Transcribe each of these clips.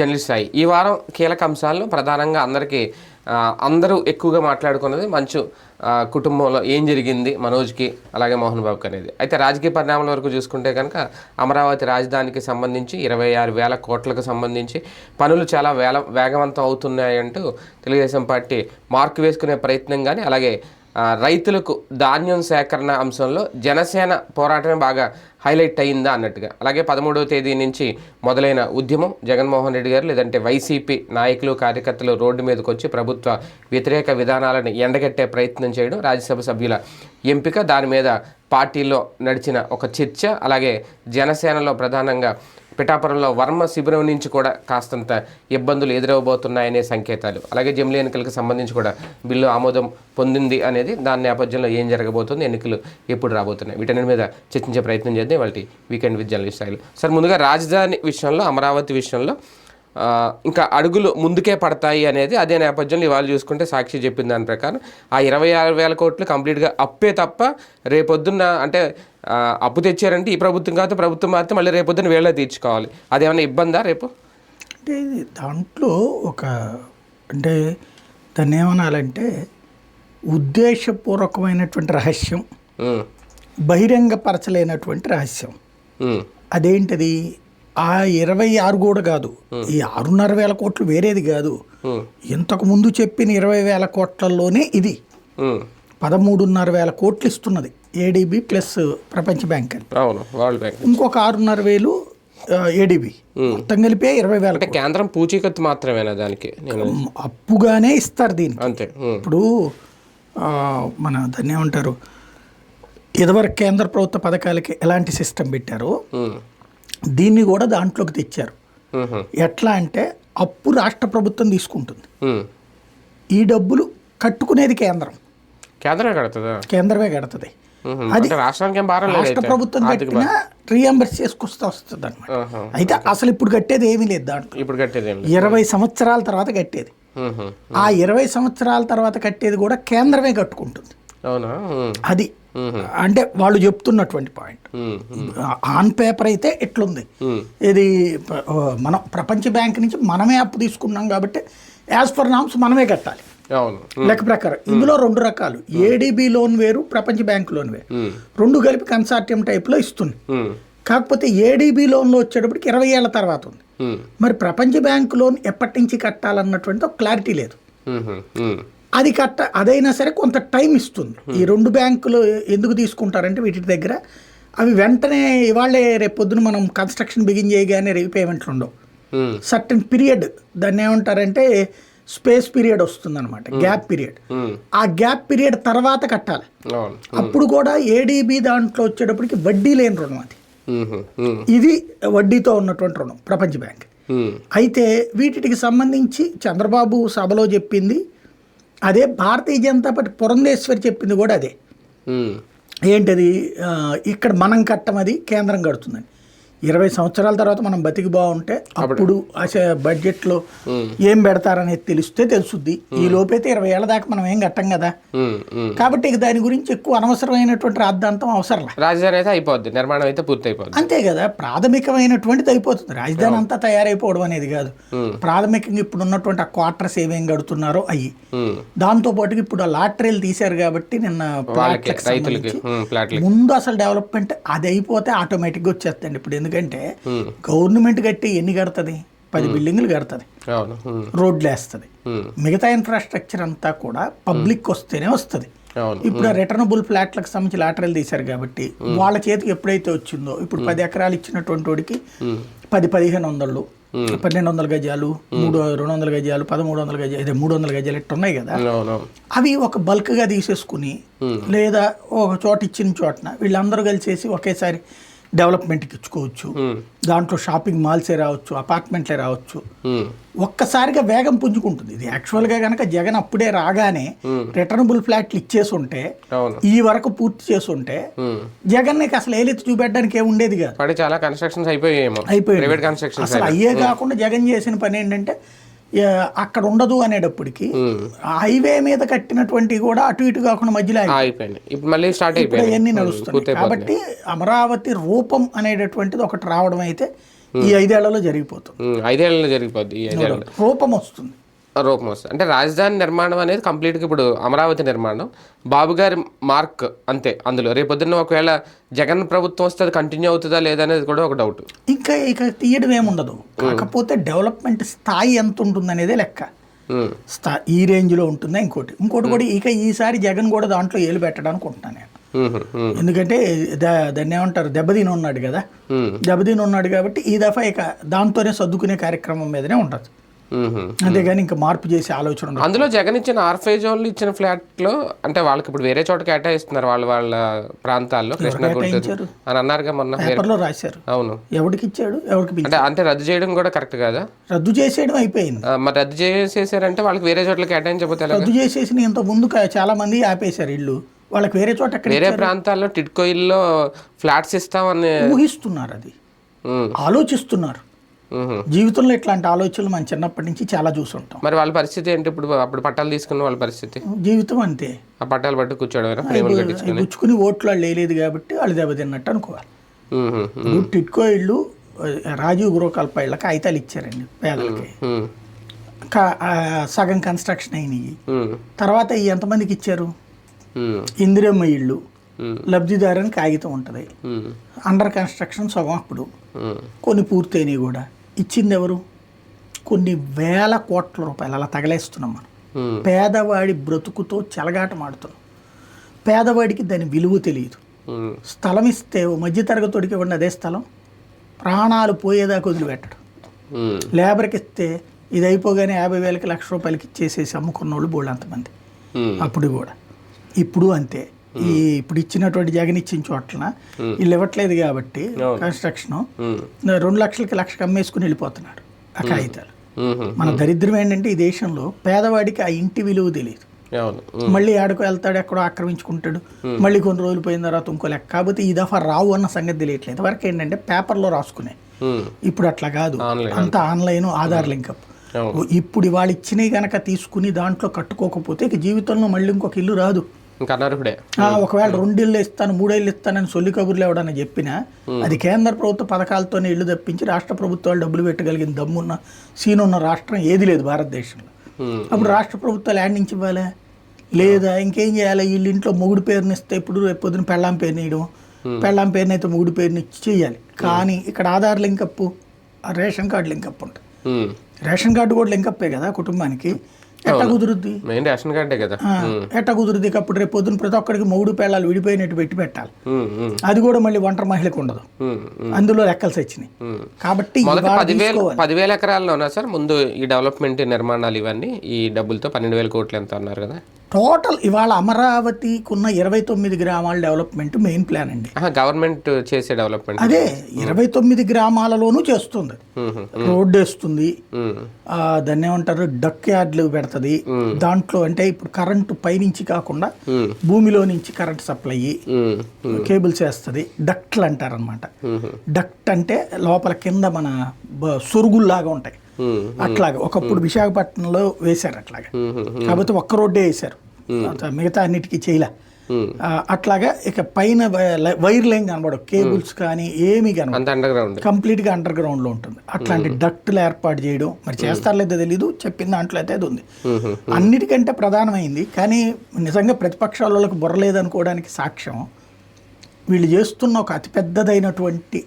Journalist Sai ఈ వారం కీలక అంశాలను ప్రధానంగా అందరూ ఎక్కువగా మాట్లాడుకున్నది మంచు కుటుంబంలో ఏం జరిగింది మనోజ్కి అలాగే మోహన్ బాబుకి అనేది. అయితే రాజకీయ పరిణామాల వరకు చూసుకుంటే కనుక అమరావతి రాజధానికి సంబంధించి 26,000 కోట్లకు సంబంధించి పనులు చాలా వేగవంతం అవుతున్నాయంటూ తెలుగుదేశం పార్టీ మార్కు వేసుకునే ప్రయత్నం కానీ, అలాగే రైతులకు ధాన్యం సేకరణ అంశంలో జనసేన పోరాటమే బాగా హైలైట్ అయ్యిందా అన్నట్టుగా. అలాగే 13వ తేదీ నుంచి మొదలైన ఉద్యమం జగన్మోహన్ రెడ్డి గారు లేదంటే వైసీపీ నాయకులు కార్యకర్తలు రోడ్డు మీదకి వచ్చి ప్రభుత్వ వ్యతిరేక విధానాలను ఎండగట్టే ప్రయత్నం చేయడం, రాజ్యసభ సభ్యుల ఎంపిక, దాని మీద పార్టీలో నడిచిన ఒక చర్చ, అలాగే జనసేనలో ప్రధానంగా పిఠాపురంలో వర్మ శిబిరం నుంచి కూడా కాస్తంత ఇబ్బందులు ఎదురవబోతున్నాయనే సంకేతాలు, అలాగే జమిలీ ఎన్నికలకు సంబంధించి కూడా బిల్లు ఆమోదం పొందింది అనేది, దాని నేపథ్యంలో ఏం జరగబోతుంది, ఎన్నికలు ఎప్పుడు రాబోతున్నాయి, వీటన్నిటి మీద చర్చించే ప్రయత్నం చేద్దాం వాళ్ళ weekend with journalist style. Sir, ముందుగా రాజధాని విషయంలో, అమరావతి విషయంలో ఇంకా అడుగులు ముందుకే పడతాయి అనేది అదే నేపథ్యంలో ఇవాళ చూసుకుంటే సాక్షి చెప్పిన దాని ప్రకారం ఆ 26,000 కోట్లు కంప్లీట్గా అప్పే తప్ప రేపొద్దున్న అంటే అప్పు తెచ్చారంటే ఈ ప్రభుత్వం కాదు, ప్రభుత్వం మాత్రం మళ్ళీ రేపొద్దున వీళ్ళే తీర్చుకోవాలి. అదేమన్నా ఇబ్బందా రేపు? అంటే దాంట్లో అంటే దాన్ని ఏమనాలంటే ఉద్దేశపూర్వకమైనటువంటి రహస్యం, బహిరంగపరచలేనటువంటి రహస్యం. అదేంటది? ఆ 26 కూడా కాదు, ఈ 6,500 కోట్లు వేరేది కాదు. ఇంతకు ముందు చెప్పిన 20,000 కోట్లలోనే ఇది 13,500 కోట్లు ఇస్తున్నది ఏడీబీ ప్లస్ ప్రపంచ బ్యాంక్ అని. ఇంకొక 6,500 ఏడీబీ, మొత్తం కలిపే 20,000. కేంద్రం పూచీకత్తు మాత్రమేనా దానికి? అప్పుగానే ఇస్తారు దీనికి. అంతే. ఇప్పుడు మన దాన్ని ఏమంటారు, ఇదివరకు కేంద్ర ప్రభుత్వ పథకాలకి ఎలాంటి సిస్టమ్ పెట్టారో దీన్ని కూడా దాంట్లోకి తెచ్చారు. ఎట్లా అంటే అప్పు రాష్ట్ర ప్రభుత్వం తీసుకుంటుంది, ఈ డబ్బులు కట్టుకునేది కేంద్రమే కడుతుంది. అది రాష్ట్ర ప్రభుత్వం కట్టినా రీఎంబర్స్ చేసుకొస్తే వస్తుంది అనమాట. అయితే అసలు ఇప్పుడు కట్టేది ఏమీ లేదు దాంట్లో. 20 సంవత్సరాల తర్వాత కట్టేది. ఆ 20 సంవత్సరాల తర్వాత కట్టేది కూడా కేంద్రమే కట్టుకుంటుంది. అది అంటే వాళ్ళు చెప్తున్నటువంటి పాయింట్. ఆన్ పేపర్ అయితే ఎట్లుంది, ఇది మనం ప్రపంచ బ్యాంక్ నుంచి మనమే అప్పు తీసుకున్నాం కాబట్టి యాజ్ పర్ నామ్స్ మనమే కట్టాలి లెక్క ప్రకారం. ఇందులో 2 రకాలు, ఏడీబీ లోన్ వేరు, ప్రపంచ బ్యాంక్ లోన్ వేరు, 2 కలిపి కన్సార్టియం టైప్లో ఇస్తుంది. కాకపోతే ఏడీబీ లోన్లో వచ్చేటప్పటికి 20 ఏళ్ల తర్వాత ఉంది. మరి ప్రపంచ బ్యాంక్ లోన్ ఎప్పటి నుంచి కట్టాలన్నటువంటి ఒక క్లారిటీ లేదు. అది అదైనా సరే కొంత టైం ఇస్తుంది. ఈ 2 బ్యాంకులు ఎందుకు తీసుకుంటారంటే వీటి దగ్గర అవి వెంటనే ఇవాళే రేపు పొద్దున మనం కన్స్ట్రక్షన్ బిగిన్ చేయగానే రీపేమెంట్లు ఉండవు. సర్టన్ పీరియడ్, దాన్ని ఏమంటారంటే స్పేస్ పీరియడ్ వస్తుంది అనమాట, గ్యాప్ పీరియడ్. ఆ గ్యాప్ పీరియడ్ తర్వాత కట్టాలి. అప్పుడు కూడా ఏడీబీ దాంట్లో వచ్చేటప్పటికి వడ్డీ లేని రుణం అది. ఇది వడ్డీతో ఉన్నటువంటి రుణం ప్రపంచ బ్యాంక్. అయితే వీటికి సంబంధించి చంద్రబాబు సభలో చెప్పింది అదే, భారతీయ జనతా పార్టీ పురంధేశ్వరి చెప్పింది కూడా అదే. ఏంటది? ఇక్కడ మనం కట్టమది కేంద్రం కడుతుందని. 20 సంవత్సరాల తర్వాత మనం బతికి బాగుంటే అప్పుడు బడ్జెట్లో ఏం పెడతారనేది తెలుస్తుంది. ఈ లోపైతే 20 ఏళ్ల దాకా మనం ఏం కట్టం కదా. కాబట్టి దాని గురించి ఎక్కువ అనవసరమైనటువంటి రాద్ధాంతం అవసరం. రాజధాని అయితే అయిపోద్ది, నిర్మాణం అయితే పూర్తి అయిపోద్ది. అంతే కదా, ప్రాథమికమైనటువంటిది అయిపోతుంది. రాజధాని అంతా తయారైపోవడం అనేది కాదు. ప్రాథమికంగా ఇప్పుడు ఉన్నటువంటి ఆ క్వార్టర్స్ ఏమేం కడుతున్నారో అయ్యి, దాంతో పాటు ఇప్పుడు ఆ లాటరీలు తీశారు కాబట్టి నిన్న ముందు అసలు డెవలప్మెంట్ అది అయిపోతే ఆటోమేటిక్గా వచ్చేస్తండి. ఇప్పుడు ఎందుకంటే గవర్నమెంట్ కట్టి ఎన్ని కడుతుంది? 10 బిల్డింగ్లు కడుతుంది, రోడ్లు వేస్తుంది, మిగతా ఇన్ఫ్రాస్ట్రక్చర్ అంతా కూడా పబ్లిక్ వస్తేనే వస్తుంది. ఇప్పుడు రిటర్నబుల్ ఫ్లాట్లకు సంబంధించి లాటరీలు తీశారు కాబట్టి వాళ్ళ చేతికి ఎప్పుడైతే వచ్చిందో, ఇప్పుడు 10 ఎకరాలు ఇచ్చినటువంటి వాడికి 10-1500, 1200 గజాలు, 200 గజాలు, 1300 గజాలు, ఇదే 300 గజాలు ఇట్టు ఉన్నాయి కదా. అవి ఒక బల్క్గా తీసేసుకుని లేదా ఒక చోట ఇచ్చిన చోటన వీళ్ళందరూ కలిసేసి ఒకేసారి డెవలప్మెంట్కి ఇచ్చుకోవచ్చు. దాంట్లో షాపింగ్ మాల్సే రావచ్చు, అపార్ట్మెంట్లే రావచ్చు. ఒక్కసారిగా వేగం పుంజుకుంటుంది. ఇది యాక్చువల్గా కనుక జగన్ అప్పుడే రాగానే రిటర్నబుల్ ఫ్లాట్లు ఇచ్చేసి ఉంటే, ఈ వరకు పూర్తి చేసి ఉంటే జగన్ అసలు ఏలెత్తి చూపెట్టడానికి ఏమి ఉండేది కాదు. అసలు అయ్యే కాకుండా జగన్ చేసిన పని ఏంటంటే అక్కడ ఉండదు అనేటప్పటికి హైవే మీద కట్టినటువంటి కూడా అటు ఇటు కాకుండా మధ్యలో అవన్నీ నడుస్తుంది. కాబట్టి అమరావతి రూపం అనేటటువంటిది ఒకటి రావడం అయితే ఈ 5 ఏళ్లలో జరిగిపోతుంది. 5 ఏళ్లలో జరిగిపోద్ది. ఈ 5 ఏళ్ళలో రూపం వస్తుంది. అంటే రాజధాని నిర్మాణం అనేది కంప్లీట్గా ఇప్పుడు అమరావతి నిర్మాణం బాబు గారి మార్క్ అంతే. అందులో రేపొద్దున్న ఒకవేళ జగన్ ప్రభుత్వం వస్తే అది కంటిన్యూ అవుతుందా లేదా అనేది కూడా ఒక డౌట్. ఇక తీయడం ఏముండదు, కాకపోతే డెవలప్మెంట్ స్థాయి ఎంత ఉంటుంది అనేదే లెక్క. ఈ రేంజ్లో ఉంటుందా ఇంకోటి కూడా ఈసారి జగన్ కూడా దాంట్లో ఏలు పెట్టడానికి ఉంటున్నాను నేను. ఎందుకంటే దాన్ని ఏమంటారు, దెబ్బతిని ఉన్నాడు కదా, దెబ్బతిని ఉన్నాడు కాబట్టి ఈ దఫా ఇక దాంతోనే సర్దుకునే కార్యక్రమం మీదనే ఉంటుంది. అంతేగాని ఇంకా మార్పు చేసే ఆలోచన ఉండదు. అందులో జగన్ ఇచ్చిన ఆర్ఫేజ్ వాళ్ళు ఇచ్చిన ఫ్లాట్లో అంటే వాళ్ళకి ఇప్పుడు వేరే చోట కేటాయిస్తున్నారు వాళ్ళ ప్రాంతాల్లో. కృష్ణగుంటూరు అని అన్నారుగా మొన్న పేపర్లో రాశారు. అవును, ఎవరికి ఇచ్చాడు, ఎవరికి అంటే రద్దు చేయడం కూడా కరెక్ట్ కదా. రద్దు చేసేయడం అయిపోయింది. మరి రద్దు చేసేసారంటే వాళ్ళకి వేరే చోట్ల కేటాయించబోతే రద్దు చేసేసి ఇంత ముందు చాలా మంది ఆపేశారు ఇల్లు, వాళ్ళకి వేరే చోట వేరే ప్రాంతాల్లో టిడ్కో ఇల్లో ఫ్లాట్స్ ఇస్తామని ఊహిస్తున్నారు, అది ఆలోచిస్తున్నారు. జీవితంలో ఇట్లాంటి ఆలోచనలు మనం చిన్నప్పటి నుంచి చాలా చూసుంటాం. మరి వాళ్ళ పరిస్థితి ఏంటి ఇప్పుడు? అప్పుడు పట్టాలు తీసుకున్న వాళ్ళ పరిస్థితి, జీవితం అంతే. ఆ పట్టాలు పట్టు కూర్చోవడం గుచ్చుకుని ఓట్లు వాళ్ళు వేయలేదు కాబట్టి వాళ్ళు దెబ్బతిన్నట్టు అనుకోవాలి. టిడ్కో ఇళ్ళు రాజీవ్ గృహకల్ప ఇళ్ళకి కాగితాలు ఇచ్చారండి పేదలకి, సగం కన్స్ట్రక్షన్ అయినాయి. తర్వాత ఎంతమందికి ఇచ్చారు? ఇందిరమ్మ ఇళ్ళు లబ్ధిదారుని కాగితం ఉంటుంది, అండర్ కన్స్ట్రక్షన్ సగం అప్పుడు, కొన్ని పూర్తయినాయి కూడా. ఇచ్చింది ఎవరు? కొన్ని వేల కోట్ల రూపాయలు అలా తగలేస్తున్నాం మనం. పేదవాడి బ్రతుకుతో చెలగాటమాడుతున్నాం. పేదవాడికి దాని విలువ తెలియదు. స్థలం ఇస్తే మధ్యతరగతికి ఇవ్వండి అదే స్థలం, ప్రాణాలు పోయేదాకా వదిలిపెట్టడు. లేబర్కి ఇస్తే ఇది అయిపోగానే 50,000కి ₹1,00,000 ఇచ్చేసేసి అమ్ముకున్న వాళ్ళు బోళ్ళు అంతమంది. అప్పుడు కూడా ఇప్పుడు అంతే. ఇప్పుడు ఇచ్చినటువంటి జగన్ ఇచ్చిన చోట్ల వీళ్ళు ఇవ్వట్లేదు కాబట్టి కన్స్ట్రక్షన్ 2 లక్షలకి 1,00,000 అమ్మేసుకుని వెళ్ళిపోతున్నారు ఆ కాగితాలు. మన దరిద్రం ఏంటంటే ఈ దేశంలో పేదవాడికి ఆ ఇంటి విలువ తెలియదు. మళ్ళీ ఆడకు వెళ్తాడు, ఎక్కడో ఆక్రమించుకుంటాడు, మళ్ళీ కొన్ని రోజులు పోయిన తర్వాత ఇంకో లెక్క. కాకపోతే ఈ దఫా రావు అన్న సంగతి తెలియట్లేదు. వరకు ఏంటంటే పేపర్లో రాసుకునే, ఇప్పుడు అట్లా కాదు, అంతా ఆన్లైన్, ఆధార్ లింకప్. ఇప్పుడు వాళ్ళు ఇచ్చినవి కనుక తీసుకుని దాంట్లో కట్టుకోకపోతే ఇక జీవితంలో మళ్ళీ ఇంకొక ఇల్లు రాదు. ఒకవేళ 2 ఇళ్ళు ఇస్తాను 3 ఇళ్ళు ఇస్తానని సొల్లి కబుర్లు ఎవడని చెప్పినా అది కేంద్ర ప్రభుత్వ పథకాలతోనే ఇల్లు తప్పించి రాష్ట్ర ప్రభుత్వాలు డబ్బులు పెట్టగలిగిన దమ్మున్న సీనున్న రాష్ట్రం ఏది లేదు భారతదేశంలో. అప్పుడు రాష్ట్ర ప్రభుత్వాలు ల్యాండ్ నుంచి ఇవ్వాలా లేదా ఇంకేం చేయాలి? వీళ్ళ ఇంట్లో మొగుడు పేరుని ఇస్తే ఇప్పుడు రేపు పొద్దున పెళ్ళాం పేరుని ఇవ్వడం, పెళ్ళాం పేరుని అయితే మొగుడు పేరుని ఇచ్చి చేయాలి. కానీ ఇక్కడ Aadhaar link up, ration card link up ఉంటుంది. రేషన్ కార్డు కూడా లింకప్పే కదా కుటుంబానికి. ఎట్ట కుదురుద్ది? రేషన్ కార్డే కదా. ఎట్ట కుదురుద్ది? అప్పుడు రేపు పొద్దున ప్రతి ఒక్కడికి మొగుడు పెళ్ళాలు విడిపోయినట్టు పెట్టి పెట్టాలి. అది కూడా మళ్ళీ ఒంటరి మహిళకు ఉండదు, అందులో లెక్కలు వచ్చినాయి. కాబట్టి 10,000 ఎకరాల్లోనా సార్ ముందు ఈ డెవలప్మెంట్ నిర్మాణాలు ఇవన్నీ ఈ డబ్బులతో 12,000 కోట్లు ఎంత అన్నారు కదా టోటల్? ఇవాళ అమరావతికి ఉన్న 29 గ్రామాల డెవలప్మెంట్ మెయిన్ ప్లాన్ అండి. గవర్నమెంట్ చేసే డెవలప్మెంట్ అదే 29 గ్రామాలలోనూ చేస్తుంది. రోడ్డు వేస్తుంది, దాన్ని ఏమంటారు డక్ యార్డ్లు పెడుతుంది. దాంట్లో అంటే ఇప్పుడు కరెంటు పైనుంచి కాకుండా భూమిలో నుంచి కరెంట్ సప్లై కేబుల్స్ వేస్తుంది. డక్ట్లు అంటారు అనమాట. డక్ట్ అంటే లోపల కింద మన సొరుగుల్లాగా ఉంటాయి. అట్లాగా ఒకప్పుడు విశాఖపట్నంలో వేశారు అట్లాగా, కాకపోతే ఒక్క రోడ్డే వేశారు, మిగతా అన్నిటికీ చేయలే. అట్లాగా ఇక పైన వైర్లు ఏం కనబడవు, కేబుల్స్ కానీ ఏమీ కనబడవు, కంప్లీట్ గా అండర్ గ్రౌండ్ లో ఉంటుంది. అట్లాంటి డక్ట్లు ఏర్పాటు చేయడం మరి చేస్తారో లేదో తెలీదు, చెప్పిన దాంట్లో అయితే అది ఉంది. అన్నిటికంటే ప్రధానమైంది కానీ నిజంగా ప్రతిపక్షాలకు బుర్రలేదనుకోవడానికి సాక్ష్యం వీళ్ళు చేస్తున్న ఒక అతిపెద్దదైనటువంటి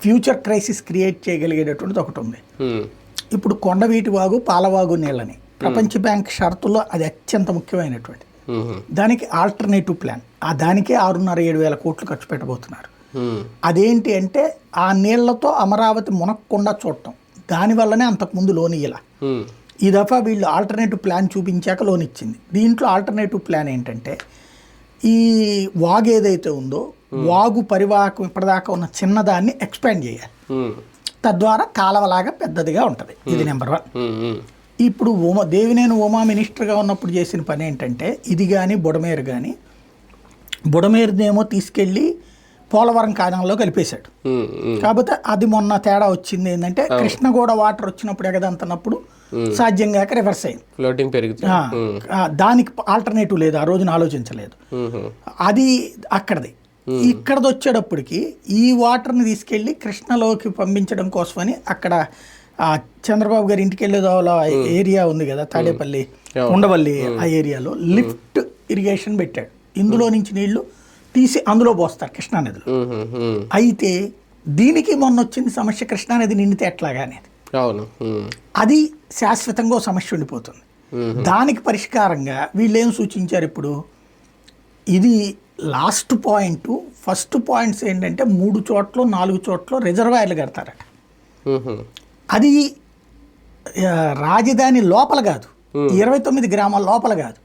ఫ్యూచర్ క్రైసిస్ క్రియేట్ చేయగలిగేటటువంటిది ఒకటి ఉంది. ఇప్పుడు కొండవీటి వాగు పాలవాగు నీళ్ళని ప్రపంచ బ్యాంక్ షరతుల్లో అది అత్యంత ముఖ్యమైనటువంటి దానికి ఆల్టర్నేటివ్ ప్లాన్. దానికే 6,500-7,000 కోట్లు ఖర్చు పెట్టబోతున్నారు. అదేంటి అంటే ఆ నీళ్లతో అమరావతి మునక్కుండా చూడటం, దానివల్లనే అంతకుముందు లోన్ ఇయ్యాల. ఈ దఫా వీళ్ళు ఆల్టర్నేటివ్ ప్లాన్ చూపించాక లోన్ ఇచ్చింది. దీంట్లో ఆల్టర్నేటివ్ ప్లాన్ ఏంటంటే ఈ వాగు ఏదైతే ఉందో వాగు పరివాహకం ఇప్పటిదాకా ఉన్న చిన్నదాన్ని ఎక్స్పాండ్ చేయాలి, తద్వారా కాలవలాగా పెద్దదిగా ఉంటుంది. ఇది నెంబర్ 1. ఇప్పుడు దేవినేని ఉమా మినిస్టర్గా ఉన్నప్పుడు చేసిన పని ఏంటంటే ఇది కానీ బుడమేరు కానీ, బుడమేరుదేమో తీసుకెళ్ళి పోలవరం కాలంలో కలిపేశాడు. కాకపోతే అది మొన్న తేడా వచ్చింది ఏంటంటే కృష్ణగూడ వాటర్ వచ్చినప్పుడు ఎగదంతున్నప్పుడు సాధ్యం కాక రివర్స్ అయింది, ఫ్లోటింగ్ పెరిగింది. దానికి ఆల్టర్నేటివ్ లేదు, ఆ రోజున ఆలోచించలేదు. అది అక్కడది. ఇక్కడది వచ్చేటప్పటికి ఈ వాటర్ని తీసుకెళ్ళి కృష్ణలోకి పంపించడం కోసమని అక్కడ చంద్రబాబు గారి ఇంటికి వెళ్ళే ఏరియా ఉంది కదా, తాడేపల్లి ఉండవల్లి, ఆ ఏరియాలో లిఫ్ట్ ఇరిగేషన్ పెట్టాడు. ఇందులో నుంచి నీళ్లు తీసి అందులో పోస్తారు కృష్ణానదిలో. అయితే దీనికి మొన్న వచ్చింది సమస్య, కృష్ణానది నిండితే ఎట్లాగా అనేది. అది శాశ్వతంగా సమస్య ఉండిపోతుంది. దానికి పరిష్కారంగా వీళ్ళు ఏం సూచించారు ఇప్పుడు, ఇది లాస్ట్ పాయింట్. ఫస్ట్ పాయింట్స్ ఏంటంటే 3 చోట్ల 4 చోట్ల రిజర్వాయర్లు కడతారట. అది రాజధాని లోపల కాదు, 29 గ్రామాల లోపల కాదు,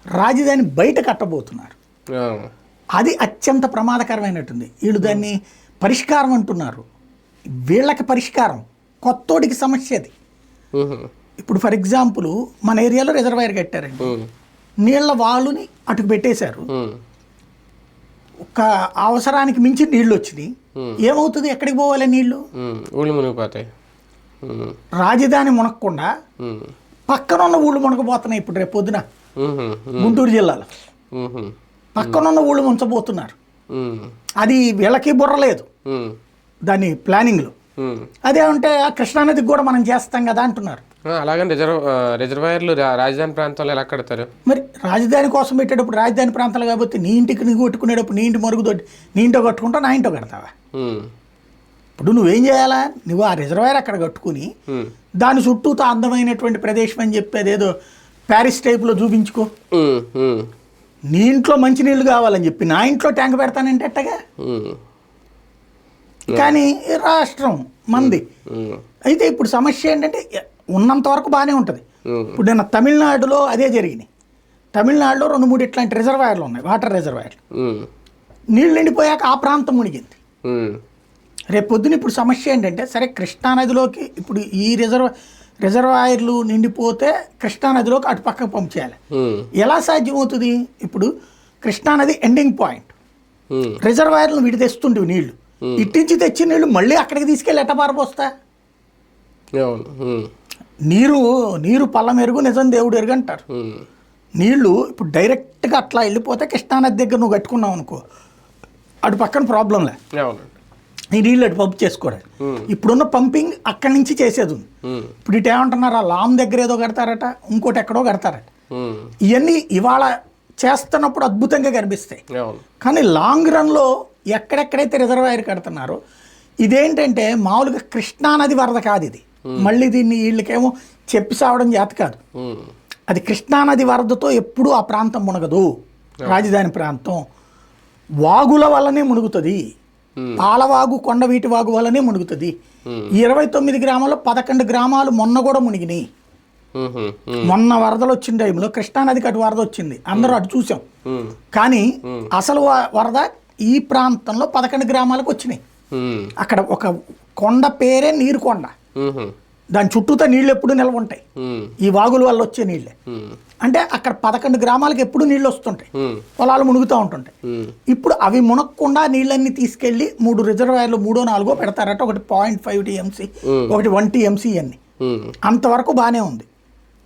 రాజధాని బయట కట్టబోతున్నారు. అది అత్యంత ప్రమాదకరమైనట్టుంది. వీళ్ళు దాన్ని పరిష్కారం అంటున్నారు. వీళ్ళకి పరిష్కారం, కొత్తోడికి సమస్య అది. ఇప్పుడు ఫర్ ఎగ్జాంపుల్ మన ఏరియాలో రిజర్వాయర్ కట్టారండి, నీళ్ల వాలుని అటుకు పెట్టేశారు, ఒక అవసరానికి మించి నీళ్లు వచ్చినాయి. ఏమవుతుంది, ఎక్కడికి పోవాలి నీళ్లు? రాజధాని మునక్కుండా పక్కన ఉన్న ఊళ్ళు మునకపోతున్నాయి. ఇప్పుడు రేపు పొద్దున గుంటూరు జిల్లాలో పక్కనున్న ఊళ్ళు ముంచబోతున్నారు. అది వీళ్ళకి బుర్రలేదు దాని ప్లానింగ్లో. అదేమంటే కృష్ణానదికి కూడా మనం చేస్తాం కదా అంటున్నారు. అలాగని రిజర్వాయర్లు రాజధాని ప్రాంతాల్లో ఎలా కడతారు? మరి రాజధాని కోసం పెట్టేటప్పుడు రాజధాని ప్రాంతాలు కాబట్టి నీ ఇంటికి నీకు కొట్టుకునేటప్పుడు నీ ఇంటి మరుగుదొడ్డి నీ ఇంటో కట్టుకుంటావు, నా ఇంటో కడతావా? ఇప్పుడు నువ్వేం చేయాలా, నువ్వు ఆ రిజర్వాయర్ అక్కడ కట్టుకుని దాని చుట్టూతో అందమైనటువంటి ప్రదేశం అని చెప్పేది ఏదో ప్యారిస్ టైప్లో చూపించుకో. నీ ఇంట్లో మంచినీళ్ళు కావాలని చెప్పి నా ఇంట్లో ట్యాంక్ పెడతానంటే ఎట్టగా? కానీ రాష్ట్రం మంది. అయితే ఇప్పుడు సమస్య ఏంటంటే ఉన్నంత వరకు బాగానే ఉంటుంది. ఇప్పుడు నేను తమిళనాడులో అదే జరిగినాయి. తమిళనాడులో 2-3 ఇట్లాంటి రిజర్వాయర్లు ఉన్నాయి, వాటర్ రిజర్వాయర్లు. నీళ్ళు నిండిపోయాక ఆ ప్రాంతం మునిగింది. రేపు పొద్దున ఇప్పుడు సమస్య ఏంటంటే, సరే కృష్ణానదిలోకి ఇప్పుడు ఈ రిజర్వాయర్లు నిండిపోతే కృష్ణానదిలోకి అటు పక్కకు పంప్ చేయాలి. ఎలా సాధ్యమవుతుంది? ఇప్పుడు కృష్ణానది ఎండింగ్ పాయింట్, రిజర్వాయర్లు విడి తెస్తుండేవి నీళ్లు, ఇట్టించి తెచ్చిన నీళ్లు మళ్ళీ అక్కడికి తీసుకెళ్ళి ఎట్ట పారపోస్తా? నీరు పల్ల మెరుగు నిజం దేవుడు ఎరుగు అంటారు. నీళ్లు ఇప్పుడు డైరెక్ట్గా అట్లా వెళ్ళిపోతే కృష్ణానది దగ్గర నువ్వు కట్టుకున్నావు అనుకో, అటు పక్కన ప్రాబ్లంలే, ఈ నీళ్ళు అటు పంప్ చేసుకోవడానికి. ఇప్పుడున్న పంపింగ్ అక్కడి నుంచి చేసేది ఉంది. ఇప్పుడు ఇటు ఏమంటున్నారు, ఆ లామ్ దగ్గర ఏదో కడతారట, ఇంకోటి ఎక్కడో కడతారట. ఇవన్నీ ఇవాళ చేస్తున్నప్పుడు అద్భుతంగా కనిపిస్తాయి. కానీ లాంగ్ రన్లో ఎక్కడెక్కడైతే రిజర్వాయర్ కడుతున్నారో, ఇదేంటంటే మామూలుగా కృష్ణానది వరద కాదు ఇది. మళ్ళీ దీన్ని వీళ్ళకేమో చెప్పి సావడం చేత కాదు. అది కృష్ణానది వరదతో ఎప్పుడూ ఆ ప్రాంతం మునగదు. రాజధాని ప్రాంతం వాగుల వల్లనే మునుగుతుంది. పాలవాగు, కొండవీటి వాగు వల్లనే మునుగుతుంది. 29 గ్రామాల్లో 11 గ్రామాలు మొన్న కూడా మునిగినాయి. మొన్న వరదలు వచ్చిన టైంలో కృష్ణానదికి అటు వరద వచ్చింది, అందరూ అటు చూసాం. కానీ అసలు వరద ఈ ప్రాంతంలో 11 గ్రామాలకు వచ్చినాయి. అక్కడ ఒక కొండ పేరే నీరు కొండ, దాని చుట్టూతో నీళ్ళు ఎప్పుడు నిల్వ ఉంటాయి, ఈ వాగుల వల్ల వచ్చే నీళ్ళే. అంటే అక్కడ 11 గ్రామాలకు ఎప్పుడు నీళ్ళు వస్తుంటాయి, పొలాలు మునుగుతూ ఉంటుంటాయి. ఇప్పుడు అవి మునక్కుండా నీళ్ళన్నీ తీసుకెళ్లి 3 రిజర్వాయర్లు 3-4 పెడతారట. ఒకటి 0.5 TMC, ఒకటి 1 TMC అన్ని. అంతవరకు బానే ఉంది.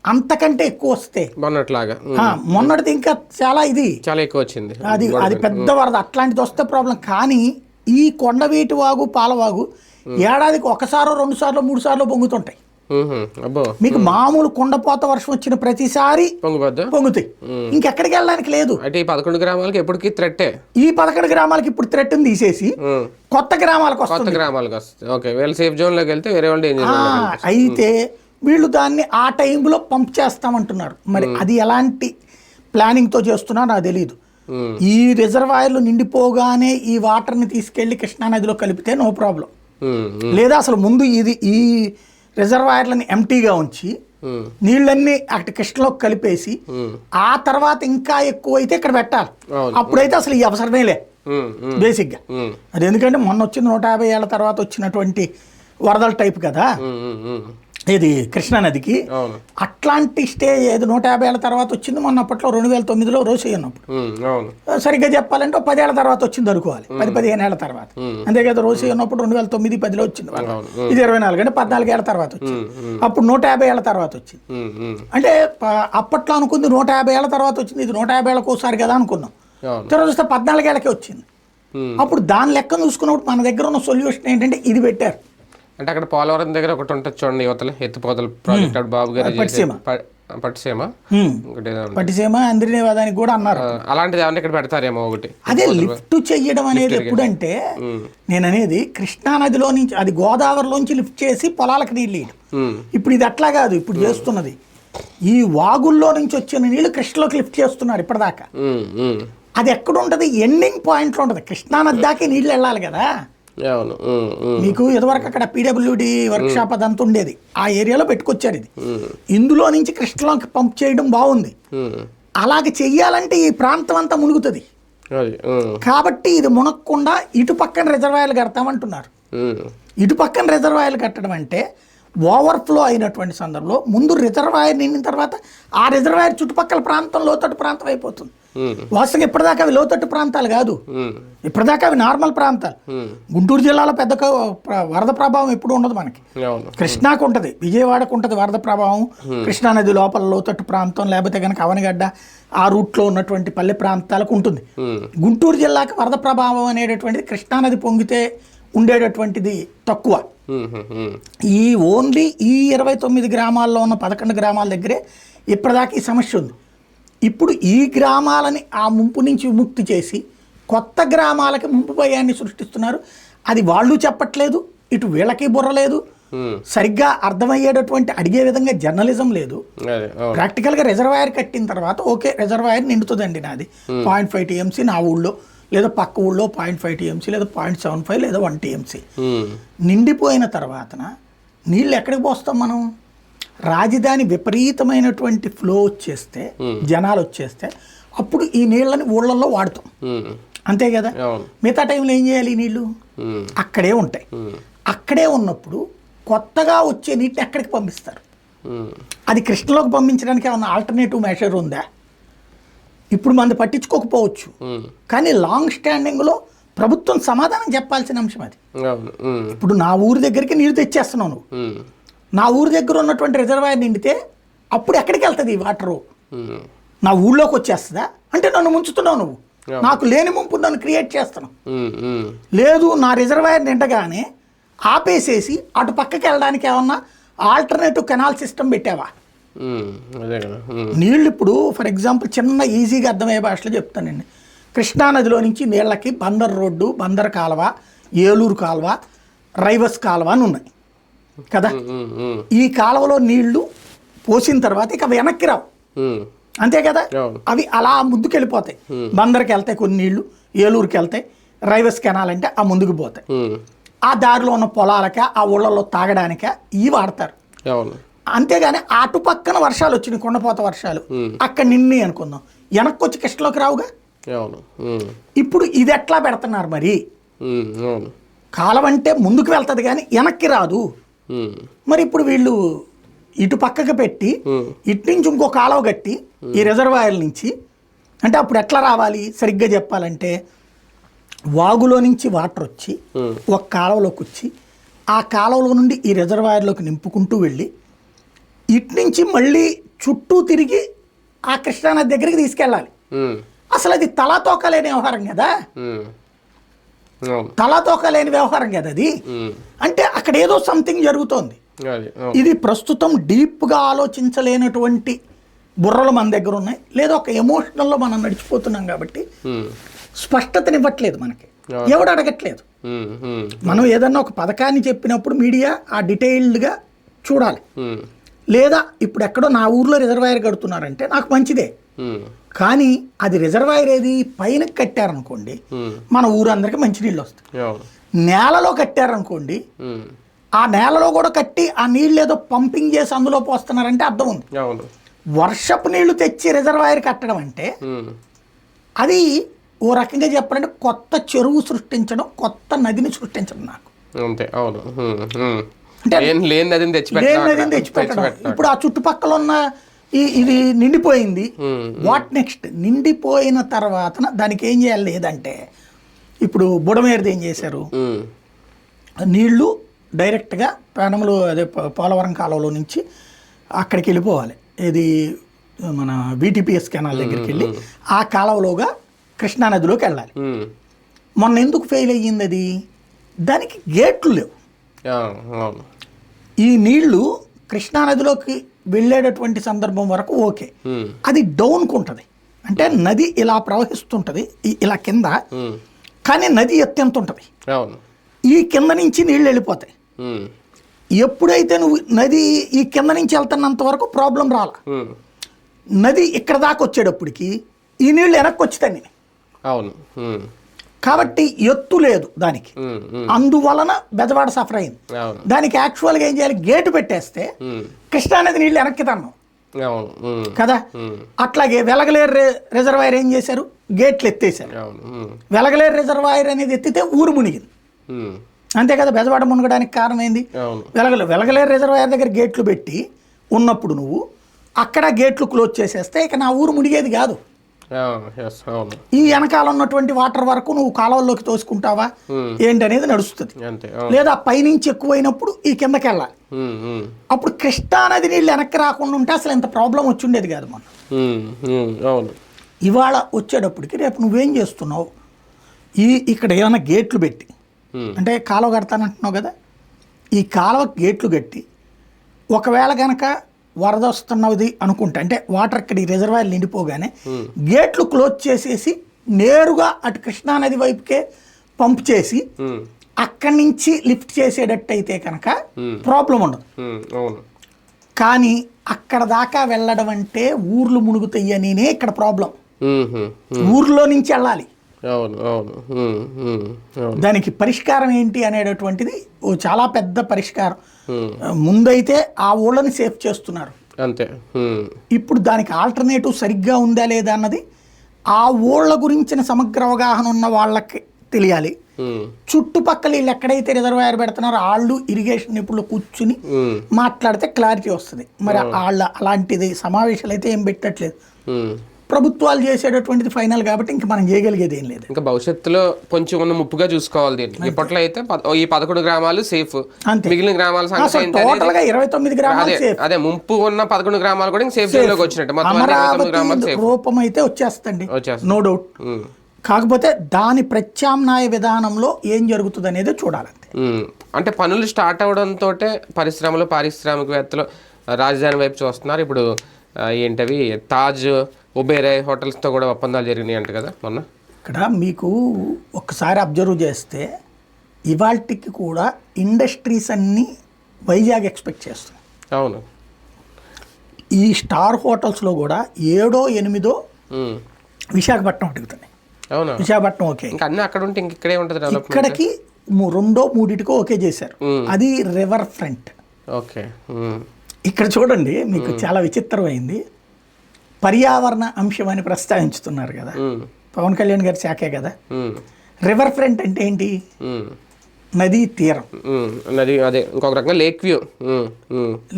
అంతకంటే ఎక్కువ వస్తే మొన్నటిది ఇంకా చాలా ఎక్కువ వచ్చింది. అది పెద్ద వరద, అట్లాంటిది వస్తే ప్రాబ్లం. కానీ ఈ కొండవీటి వాగు, పాలవాగు ఏడాదికి 1 సారో 2 సార్లు 3 సార్లు పొంగుతుంటాయి. మీకు మామూలు కొండపోత వర్షం వచ్చిన ప్రతిసారి పొంగుతాయి. ఇంకెక్కడికి వెళ్ళడానికి లేదు. ఈ 11 గ్రామాలకి ఎప్పటికీ థ్రెట్. ఈ 11 గ్రామాలకి ఇప్పుడు థ్రెట్ తీసేసి కొత్త గ్రామాలకు వస్తుంది. అయితే వీళ్ళు దాన్ని ఆ టైంలో పంప్ చేస్తామంటున్నారు. మరి అది ఎలాంటి ప్లానింగ్తో చేస్తున్నా నాకు తెలియదు. ఈ రిజర్వాయర్లు నిండిపోగానే ఈ వాటర్ని తీసుకెళ్లి కృష్ణానదిలో కలిపితే నో ప్రాబ్లం. లేదా అసలు ముందు ఈ రిజర్వాయర్లని ఎంటీగా ఉంచి నీళ్ళన్నీ అక్కడ కృష్ణలోకి కలిపేసి ఆ తర్వాత ఇంకా ఎక్కువ అయితే ఇక్కడ పెట్టాలి. అప్పుడైతే అసలు ఈ అవసరమే లే బేసిక్గా. అది ఎందుకంటే మొన్న వచ్చింది 150 ఏళ్ల తర్వాత వచ్చినటువంటి వరదల టైప్ కదా ఇది కృష్ణానదికి. అట్లాంటి స్టేజ్ ఏది 150 ఏళ్ల తర్వాత వచ్చింది. మొన్న అప్పట్లో 2009లో రోసి అన్నప్పుడు సరిగ్గా చెప్పాలంటే 10 ఏళ్ల తర్వాత వచ్చింది అనుకోవాలి, 10-15 ఏళ్ల తర్వాత. అంతే కదా, రోసి ఉన్నప్పుడు 2009-10లో వచ్చింది. ఇది 24 అంటే 14 ఏళ్ల తర్వాత వచ్చింది. అప్పుడు 150 ఏళ్ల తర్వాత వచ్చింది. అంటే అప్పట్లో అనుకుంది 150 ఏళ్ల తర్వాత వచ్చింది, ఇది 150 ఏళ్ళకి ఒకసారి కదా అనుకున్నాం. తర్వాత వస్తే 14 ఏళ్ళకే వచ్చింది. అప్పుడు దాని లెక్క చూసుకున్నప్పుడు మన దగ్గర ఉన్న సొల్యూషన్ ఏంటంటే ఇది పెట్టారు. అంటే అక్కడ పోలవరం దగ్గర ఒకటి ఉంటుంది చూడండి, యువతలు ఎత్తిపోతల ప్రాజెక్ట్ అప్పుడు బాబు గారు పట్టిసీమ పట్టిసీమ అంద్రినివాదానికి కూడా అన్నారు. అలాంటిది ఏమన్నా ఇక్కడ పెడతారేమో ఒకటి. అదే లిఫ్ట్ చెయ్యడం అనేది ఎప్పుడంటే నేను అనేది కృష్ణా నదిలో నుంచి అది గోదావరిలోంచి లిఫ్ట్ చేసి పొలాలకు నీళ్ళు ఇయ్యడం. ఇప్పుడు ఇది అట్లా కాదు, ఇప్పుడు చేస్తున్నది ఈ వాగుల్లో నుంచి వచ్చిన నీళ్లు కృష్ణలోకి లిఫ్ట్ చేస్తున్నారు ఇప్పటిదాకా. అది ఎక్కడ ఉంటుంది, ఎండింగ్ పాయింట్లో ఉంటుంది. కృష్ణా నది దాకా నీళ్ళు వెళ్ళాలి కదా. మీకు ఇదివరకు అక్కడ పీడబ్ల్యూడి వర్క్ షాప్ అదంతా ఉండేది, ఆ ఏరియాలో పెట్టుకొచ్చారు. ఇది ఇందులో నుంచి కృష్ణలోకి పంప్ చేయడం బాగుంది. అలాగే చెయ్యాలంటే ఈ ప్రాంతం అంతా మునుగుతుంది కాబట్టి ఇది మునగకుండా ఇటు పక్కన రిజర్వాయర్లు కడతామంటున్నారు. ఇటు పక్కన రిజర్వాయర్లు కట్టడం అంటే ఓవర్ఫ్లో అయినటువంటి సందర్భంలో ముందు రిజర్వాయర్ నిండిన తర్వాత ఆ రిజర్వాయర్ చుట్టుపక్కల ప్రాంతం లోతట్టు ప్రాంతం అయిపోతుంది. వాస్తవంగా ఇప్పటిదాకా అవి లోతట్టు ప్రాంతాలు కాదు, ఇప్పటిదాకా అవి నార్మల్ ప్రాంతాలు. గుంటూరు జిల్లాలో పెద్ద వరద ప్రభావం ఎప్పుడు ఉండదు మనకి. కృష్ణాకు ఉంటుంది, విజయవాడకు ఉంటుంది వరద ప్రభావం. కృష్ణానది లోపల లోతట్టు ప్రాంతం లేకపోతే కనుక అవనగడ్డ ఆ రూట్లో ఉన్నటువంటి పల్లె ప్రాంతాలకు ఉంటుంది. గుంటూరు జిల్లాకి వరద ప్రభావం అనేటటువంటిది కృష్ణానది పొంగితే ఉండేటటువంటిది తక్కువ. ఈ ఓన్లీ ఈ 29 గ్రామాల్లో ఉన్న 11 గ్రామాల దగ్గరే ఇప్పటిదాకా ఈ సమస్య ఉంది. ఇప్పుడు ఈ గ్రామాలని ఆ ముంపు నుంచి విముక్తి చేసి కొత్త గ్రామాలకి ముంపు భయాన్ని సృష్టిస్తున్నారు. అది వాళ్ళు చెప్పట్లేదు, ఇటు వీళ్ళకి బుర్ర లేదు, సరిగ్గా అర్థమయ్యేటటువంటి అడిగే విధంగా జర్నలిజం లేదు. ప్రాక్టికల్గా రిజర్వాయర్ కట్టిన తర్వాత ఓకే రిజర్వాయర్ నిండుతుందండి నాది 0.5 TMC నా ఊళ్ళో, లేదా పక్క ఊళ్ళో 0.5 TMC, లేదా 0.75, లేదా 1 TMC నిండిపోయిన తర్వాతన నీళ్ళు ఎక్కడికి పోస్తాం మనం? రాజధాని విపరీతమైనటువంటి ఫ్లో వచ్చేస్తే, జనాలు వచ్చేస్తే అప్పుడు ఈ నీళ్ళని ఊళ్ళల్లో వాడుతాం, అంతే కదా. మిగతా టైంలో ఏం చేయాలి? ఈ నీళ్ళు అక్కడే ఉంటాయి. అక్కడే ఉన్నప్పుడు కొత్తగా వచ్చే నీటిని ఎక్కడికి పంపిస్తారు? అది కృష్ణలోకి పంపించడానికి ఏమన్నా ఆల్టర్నేటివ్ మెషర్ ఉందా? ఇప్పుడు మంది పట్టించుకోకపోవచ్చు, కానీ లాంగ్ స్టాండింగ్లో ప్రభుత్వం సమాధానం చెప్పాల్సిన అంశం అది. ఇప్పుడు నా ఊరి దగ్గరికి నీరు తెచ్చేస్తున్నావు నువ్వు, నా ఊరి దగ్గర ఉన్నటువంటి రిజర్వాయర్ నిండితే అప్పుడు ఎక్కడికి వెళ్తుంది ఈ వాటరు? నా ఊళ్ళోకి వచ్చేస్తుందా? అంటే నన్ను ముంచుతున్నావు నువ్వు, నాకు లేని ముంపు నన్ను క్రియేట్ చేస్తున్నావు. లేదు, నా రిజర్వాయర్ నిండగానే ఆపేసేసి అటు పక్కకి వెళ్ళడానికి ఏమన్నా ఆల్టర్నేటివ్ కెనాల్ సిస్టమ్ పెట్టావా? నీళ్ళు ఇప్పుడు ఫర్ ఎగ్జాంపుల్ చిన్న ఈజీగా అర్థమయ్యే భాషలో చెప్తానండి. కృష్ణానదిలో నుంచి నీళ్ళకి బందర్ రోడ్డు, బందర్ కాలువ, ఏలూరు కాలువ, రైవస్ కాలువ అని ఉన్నాయి కదా. ఈ కాలువలో నీళ్లు పోసిన తర్వాత ఇక వెనక్కి రావు, అంతే కదా. అవి అలా ముందుకెళ్ళిపోతాయి. బందర్కి వెళ్తాయి కొన్ని నీళ్లు, ఏలూరుకి వెళ్తాయి, రైవస్ కెనాల్ అంటే ఆ ముందుకు పోతాయి. ఆ దారిలో ఉన్న పొలాలక ఆ ఊళ్ళలో తాగడానిక ఇవి వాడతారు. అంతేగాని అటు పక్కన వర్షాలు వచ్చినాయి, కొండపోత వర్షాలు, అక్కడ నిన్ని అనుకుందాం, వెనక్కి వచ్చి కృష్ణలోకి రావుగా. ఇప్పుడు ఇది ఎట్లా పెడుతున్నారు మరి? కాలం అంటే ముందుకు వెళ్తుంది కానీ వెనక్కి రాదు. మరి ఇప్పుడు వీళ్ళు ఇటు పక్కకు పెట్టి ఇటు నుంచి ఇంకో కాలువ కట్టి ఈ రిజర్వాయర్ నుంచి, అంటే అప్పుడు ఎట్లా రావాలి సరిగ్గా చెప్పాలంటే, వాగులో నుంచి వాటర్ వచ్చి ఒక కాలువలోకి వచ్చి ఆ కాలువలో నుండి ఈ రిజర్వాయర్లోకి నింపుకుంటూ వెళ్ళి ఇటు నుంచి మళ్ళీ చుట్టూ తిరిగి ఆ కృష్ణానది దగ్గరికి తీసుకెళ్ళాలి. అసలు అది తలాతోక లేని వ్యవహారం కదా, తలాతోక లేని వ్యవహారం కదా అది. అంటే అక్కడ ఏదో సంథింగ్ జరుగుతోంది. ఇది ప్రస్తుతం డీప్గా ఆలోచించలేనటువంటి బుర్రలు మన దగ్గర ఉన్నాయి, లేదా ఒక ఎమోషనల్లో మనం నడిచిపోతున్నాం కాబట్టి స్పష్టతనివ్వట్లేదు మనకి, ఎవడు అడగట్లేదు. మనం ఏదన్నా ఒక పథకాన్ని చెప్పినప్పుడు మీడియా ఆ డీటెయిల్డ్గా చూడాలి. లేదా ఇప్పుడు ఎక్కడో నా ఊర్లో రిజర్వాయర్ కడుతున్నారంటే నాకు మంచిదే, కానీ అది రిజర్వాయర్ ఏది పైన కట్టారనుకోండి మన ఊరందరికీ మంచినీళ్ళు వస్తాయి. నేలలో కట్టారనుకోండి ఆ నేలలో కూడా కట్టి ఆ నీళ్ళు ఏదో పంపింగ్ చేసి అందులో పోస్తున్నారంటే అర్థం ఉంది. వర్షపు నీళ్లు తెచ్చి రిజర్వాయర్ కట్టడం అంటే అది ఓ రకంగా చెప్పాలంటే కొత్త చెరువు సృష్టించడం, కొత్త నదిని సృష్టించడం. నాకు అంటే లేని నదిని తెచ్చిపెట్టడం. ఇప్పుడు ఆ చుట్టుపక్కల ఉన్న ఇది నిండిపోయింది, వాట్ నెక్స్ట్? నిండిపోయిన తర్వాత దానికి ఏం చేయాలి? లేదంటే ఇప్పుడు బుడమేరుది ఏం చేశారు, నీళ్లు డైరెక్ట్గా పేనములు అదే పోలవరం కాలువలో నుంచి అక్కడికి వెళ్ళిపోవాలి. ఇది మన VTPS కెనాల్ దగ్గరికి వెళ్ళి ఆ కాలువలోగా కృష్ణానదిలోకి వెళ్ళాలి. మొన్న ఎందుకు ఫెయిల్ అయ్యింది అది? దానికి గేట్లు లేవు. అవును. ఈ నీళ్లు కృష్ణానదిలోకి వెళ్ళేటటువంటి సందర్భం వరకు ఓకే, అది డౌన్కు ఉంటుంది. అంటే నది ఇలా ప్రవహిస్తుంటుంది ఇలా కింద, కానీ నది ఎత్తెంత ఉంటుంది, ఈ కింద నుంచి నీళ్ళు వెళ్ళిపోతాయి. ఎప్పుడైతే నువ్వు నది ఈ కింద నుంచి వెళ్తున్నంత వరకు ప్రాబ్లం రాల, నది ఇక్కడ దాకా వచ్చేటప్పటికి ఈ నీళ్ళు వెనక్కి వచ్చుతాయి. అవును. కాబట్టి ఎత్తు లేదు దానికి, అందువలన బెజవాడ సఫర్ అయింది. దానికి యాక్చువల్గా ఏం చేయాలి, గేటు పెట్టేస్తే కృష్ణానది నీళ్ళు వెనక్కి తన్నాం కదా. అట్లాగే వెలగలేరు రిజర్వాయర్ ఏం చేశారు, గేట్లు ఎత్తేసారు. వెలగలేరు రిజర్వాయర్ అనేది ఎత్తితే ఊరు మునిగింది, అంతే కదా. బెజవాడ మునగడానికి కారణం ఏంది, వెలగలేరు రిజర్వాయర్ దగ్గర గేట్లు పెట్టి ఉన్నప్పుడు నువ్వు అక్కడ గేట్లు క్లోజ్ చేసేస్తే ఇక నా ఊరు మునిగేది కాదు. ఈ వెనకాల ఉన్నటువంటి వాటర్ వరకు నువ్వు కాలువల్లోకి తోసుకుంటావా ఏంటనేది నడుస్తుంది. లేదా పైనుంచి ఎక్కువైనప్పుడు ఈ కిందకి వెళ్ళాలి. అప్పుడు కృష్ణానది నీళ్ళు వెనక్కి రాకుండా ఉంటే అసలు ఎంత ప్రాబ్లం వచ్చి ఉండేది కాదు మనం. ఇవాళ వచ్చేటప్పటికి రేపు నువ్వేం చేస్తున్నావు, ఇక్కడ ఏమైనా గేట్లు పెట్టి, అంటే కాలువ కడతానంటున్నావు కదా, ఈ కాలువ గేట్లు కట్టి ఒకవేళ కనుక వరద వస్తున్నది అనుకుంటే, అంటే వాటర్ ఇక్కడ ఈ రిజర్వాయర్ నిండిపోగానే గేట్లు క్లోజ్ చేసేసి నేరుగా అటు కృష్ణానది వైపుకే పంప్ చేసి అక్కడి నుంచి లిఫ్ట్ చేసేటట్టయితే కనుక ప్రాబ్లం ఉండదు. కానీ అక్కడ దాకా వెళ్ళడం అంటే ఊర్లు మునుగుతాయి అనినే ఇక్కడ ప్రాబ్లం. ఊర్లో నుంచి వెళ్ళాలి. దానికి పరిష్కారం ఏంటి అనేటటువంటిది ఓ చాలా పెద్ద పరిష్కారం. ముందైతే ఆ ఊళ్ళని సేఫ్ చేస్తున్నారు అంతే. ఇప్పుడు దానికి ఆల్టర్నేటివ్ సరిగ్గా ఉందా లేదా అన్నది ఆ ఊళ్ళ గురించిన సమగ్ర అవగాహన ఉన్న వాళ్ళకి తెలియాలి. చుట్టుపక్కల వీళ్ళు ఎక్కడైతే రిజర్వాయర్ పెడుతున్నారో వాళ్ళు ఇరిగేషన్ నిపుణులు కూర్చుని మాట్లాడితే క్లారిటీ వస్తుంది. మరి వాళ్ళ అలాంటిది సమావేశాలు అయితే ఏం పెట్టట్లేదు. ప్రభుత్వాలు చేసేటటువంటిది ఫైనల్ కాబట్టి ఇంక మనం చేయగలిగేది ఏం లేదు. ఇంకా భవిష్యత్తులో కొంచెం ఉన్న ముప్పుగా చూసుకోవాలి దీన్ని. ఇప్పట్లో అయితే ఈ 11 గ్రామాలు సేఫ్, మిగిలిన గ్రామాల టోటల్ గా 29 గ్రామాలు అదే ముంపు ఉన్న 11 గ్రామాలు కూడా సేఫ్ జోన్ లోకి వచ్చినట్టు రూపం అయితే వచ్చేస్తండి, నో డౌట్. కాకపోతే దాని ప్రత్యామ్నాయ విధానంలో ఏం జరుగుతుంది అనేది చూడాలంటే. అంటే పనులు స్టార్ట్ అవడంతో పరిశ్రమలు పారిశ్రామికవేత్తలు రాజధాని వైపు చూస్తున్నారు. ఇప్పుడు ఏంటవి తాజ్, ఒబేరాయ్ హోటల్స్తో కూడా ఒప్పందాలు జరిగినాయి అంట కదా మొన్న. ఇక్కడ మీకు ఒక్కసారి అబ్జర్వ్ చేస్తే ఇవాళకి కూడా ఇండస్ట్రీస్ అన్నీ వైజాగ్ ఎక్స్పెక్ట్ చేస్తున్నాయి. అవును. ఈ స్టార్ హోటల్స్లో కూడా 7, 8 విశాఖపట్నం అడుగుతున్నాయి. అవును, విశాఖపట్నం ఓకే, ఇంకా అన్నీ అక్కడ ఉంటే ఇంక ఇక్కడే ఉంటుంది. ఇక్కడికి 2, 3 ఓకే చేశారు. అది రివర్ ఫ్రంట్. ఓకే. ఇక్కడ చూడండి మీకు చాలా విచిత్రమైంది. పర్యావరణ అంశం అని ప్రస్తావించుతున్నారు కదా, పవన్ కళ్యాణ్ గారి శాఖే కదా. రివర్ ఫ్రంట్ అంటే ఏంటి, నదీ తీరం, నది అదే ఇంకొక రకంగా లేక్ వ్యూ.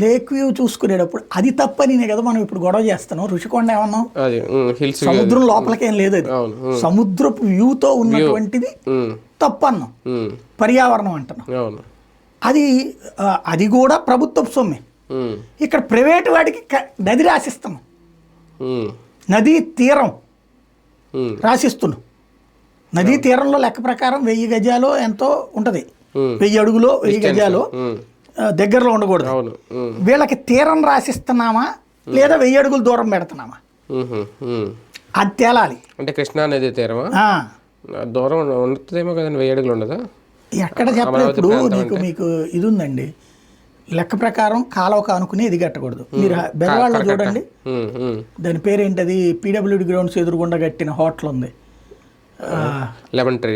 లేక్ వ్యూ చూసుకునేటప్పుడు అది తప్పనినే కదా మనం ఇప్పుడు గొడవ చేస్తున్నాం. రుషికొండ ఏమన్నాం, సముద్రం లోపలికేం లేదు, అది సముద్రపు వ్యూతో ఉన్నటువంటిది తప్పు అన్నాం. పర్యావరణం అంటున్నాం, అది కూడా ప్రభుత్వపు సొమ్మే. ఇక్కడ ప్రైవేట్ వాడికి నది రాసిస్తున్నాం, నదీ తీరం రాసిస్తున్నాం. నదీ తీరంలో లెక్క ప్రకారం 1000 గజాలు ఎంతో ఉంటుంది, 1000 అడుగులో 1000 గజాలు దగ్గరలో ఉండకూడదు. వీళ్ళకి తీరం రాసిస్తున్నామా లేదా 1000 అడుగులు దూరం పెడుతున్నామా అది తేలాలి. అంటే కృష్ణా నది తీరమా దూరం ఉంటుందేమో కదండి, 1000 అడుగులు ఉండదా ఎక్కడ చెప్పలేదు. ఇప్పుడు మీకు ఇది ఉందండి, లెక్క ప్రకారం కాలువకు అనుకుని ఇది కట్టకూడదు. మీరు బెజవాడలో చూడండి, దాని పేరేంటది, పీడబ్ల్యూడి గ్రౌండ్స్ ఎదురుగుండా కట్టిన హోటల్ ఉంది, లెమన్ ట్రీ.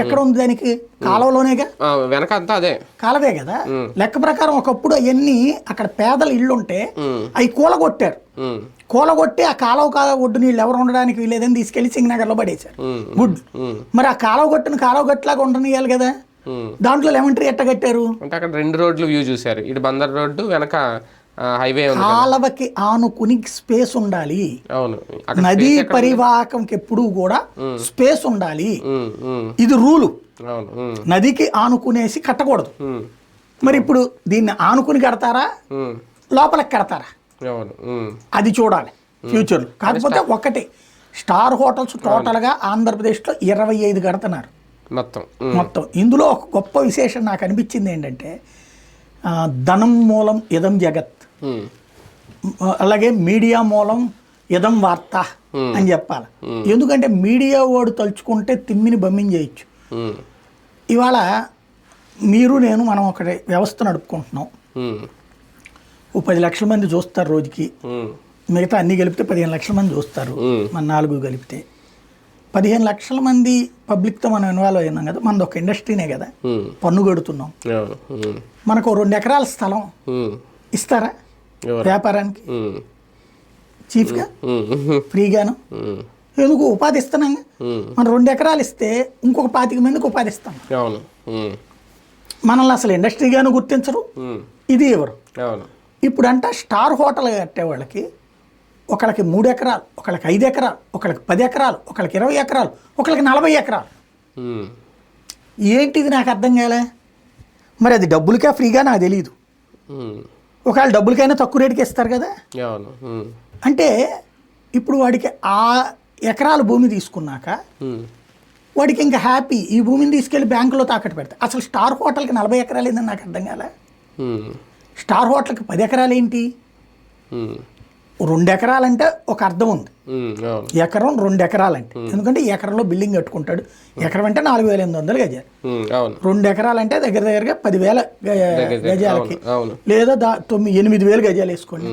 ఎక్కడ ఉంది దానికి, కాలువలోనేగా, వెనక అంతా అదే కాలువే కదా. లెక్క ప్రకారం ఒకప్పుడు అవన్నీ అక్కడ పేదల ఇళ్ళు ఉంటే అవి కూలగొట్టారు, కూలగొట్టి ఆ కాలువ ఒడ్డు నీళ్ళు ఎవరు ఉండడానికి వీలేదని తీసుకెళ్లి సింగనగర్లో పడేశారు. గుడ్. మరి ఆ కాలువ గట్టులాగా ఉండనియాలి కదా, దాంట్లో లెమన్ ట్రీ ఎట్ట కట్టారు అంటే అక్కడ 2 రోడ్లు వ్యూ చూశారు. ఇటు బందర్ రోడ్డు, వెనక హైవే. కాలవకి ఆనుకుని స్పేస్ ఉండాలి. అవును, నదీ పరివాహకంకి ఎప్పుడు కూడా స్పేస్ ఉండాలి, ఇది రూలు. నదికి ఆనుకునేసి కట్టకూడదు. మరి ఇప్పుడు దీన్ని ఆనుకుని కడతారా లోపలికి కడతారా అది చూడాలి ఫ్యూచర్లో. కాకపోతే ఒకటి స్టార్ హోటల్స్ టోటల్గా ఆంధ్రప్రదేశ్లో 25 కడుతున్నారు మొత్తం. ఇందులో ఒక గొప్ప విశేషం నాకు అనిపించింది ఏంటంటే ధనం మూలం ఇదం జగత్, అలాగే మీడియా మూలం ఇదం వార్త అని చెప్పాలి. ఎందుకంటే మీడియా వాడు తలుచుకుంటే తిమ్మిని బమ్మిని చేయొచ్చు. ఇవాళ మీరు నేను మనం ఒక వ్యవస్థ నడుపుకుంటున్నాం. ఓ 10 లక్షల మంది చూస్తారు రోజుకి, మిగతా అన్ని కలిపితే 15 లక్షల మంది చూస్తారు. మన 4 కలిపితే 15 లక్షల మంది పబ్లిక్తో మనం ఇన్వాల్వ్ అయినాం కదా. మనది ఒక ఇండస్ట్రీనే కదా, పన్ను కడుతున్నాం. మనకు 2 ఎకరాల స్థలం ఇస్తారా వ్యాపారానికి చీఫ్గా ఫ్రీగాను? ఎందుకు ఉపాధి ఇస్తున్నాం. మనం 2 ఎకరాలు ఇస్తే ఇంకొక 25 మందికి ఉపాధి ఇస్తాం. మనల్ని అసలు ఇండస్ట్రీగాను గుర్తించరు, ఇది ఎవరు. ఇప్పుడు అంట స్టార్ హోటల్ కట్టే వాళ్ళకి ఒకళ్ళకి 3 ఎకరాలు, ఒకళ్ళకి 5 ఎకరాలు, ఒకళ్ళకి 10 ఎకరాలు, ఒకళ్ళకి 20 ఎకరాలు, ఒకళ్ళకి 40 ఎకరాలు. ఏంటిది నాకు అర్థం కాలే. మరి అది డబ్బులకే ఫ్రీగా నాకు తెలియదు. ఒకవేళ డబ్బులకైనా తక్కువ రేటుకి ఇస్తారు కదా. అంటే ఇప్పుడు వాడికి ఆ ఎకరాల భూమి తీసుకున్నాక వాడికి ఇంకా హ్యాపీ. ఈ భూమిని తీసుకెళ్ళి బ్యాంకులో తాకట్టు పెడతాయి. అసలు స్టార్ హోటల్కి 40 ఎకరాలు ఏందని నాకు అర్థం కాలే. స్టార్ హోటల్కి 10 ఎకరాలు ఏంటి? 2 ఎకరాలంటే ఒక అర్థం ఉంది. ఎకరం 2 ఎకరాలంటే, ఎందుకంటే ఎకరంలో బిల్డింగ్ కట్టుకుంటాడు. ఎకరం అంటే 4,800 గజాలు. 2 ఎకరాలంటే దగ్గరగా 10,000 గజాలకి, లేదా 8,000 గజాలు వేసుకోండి.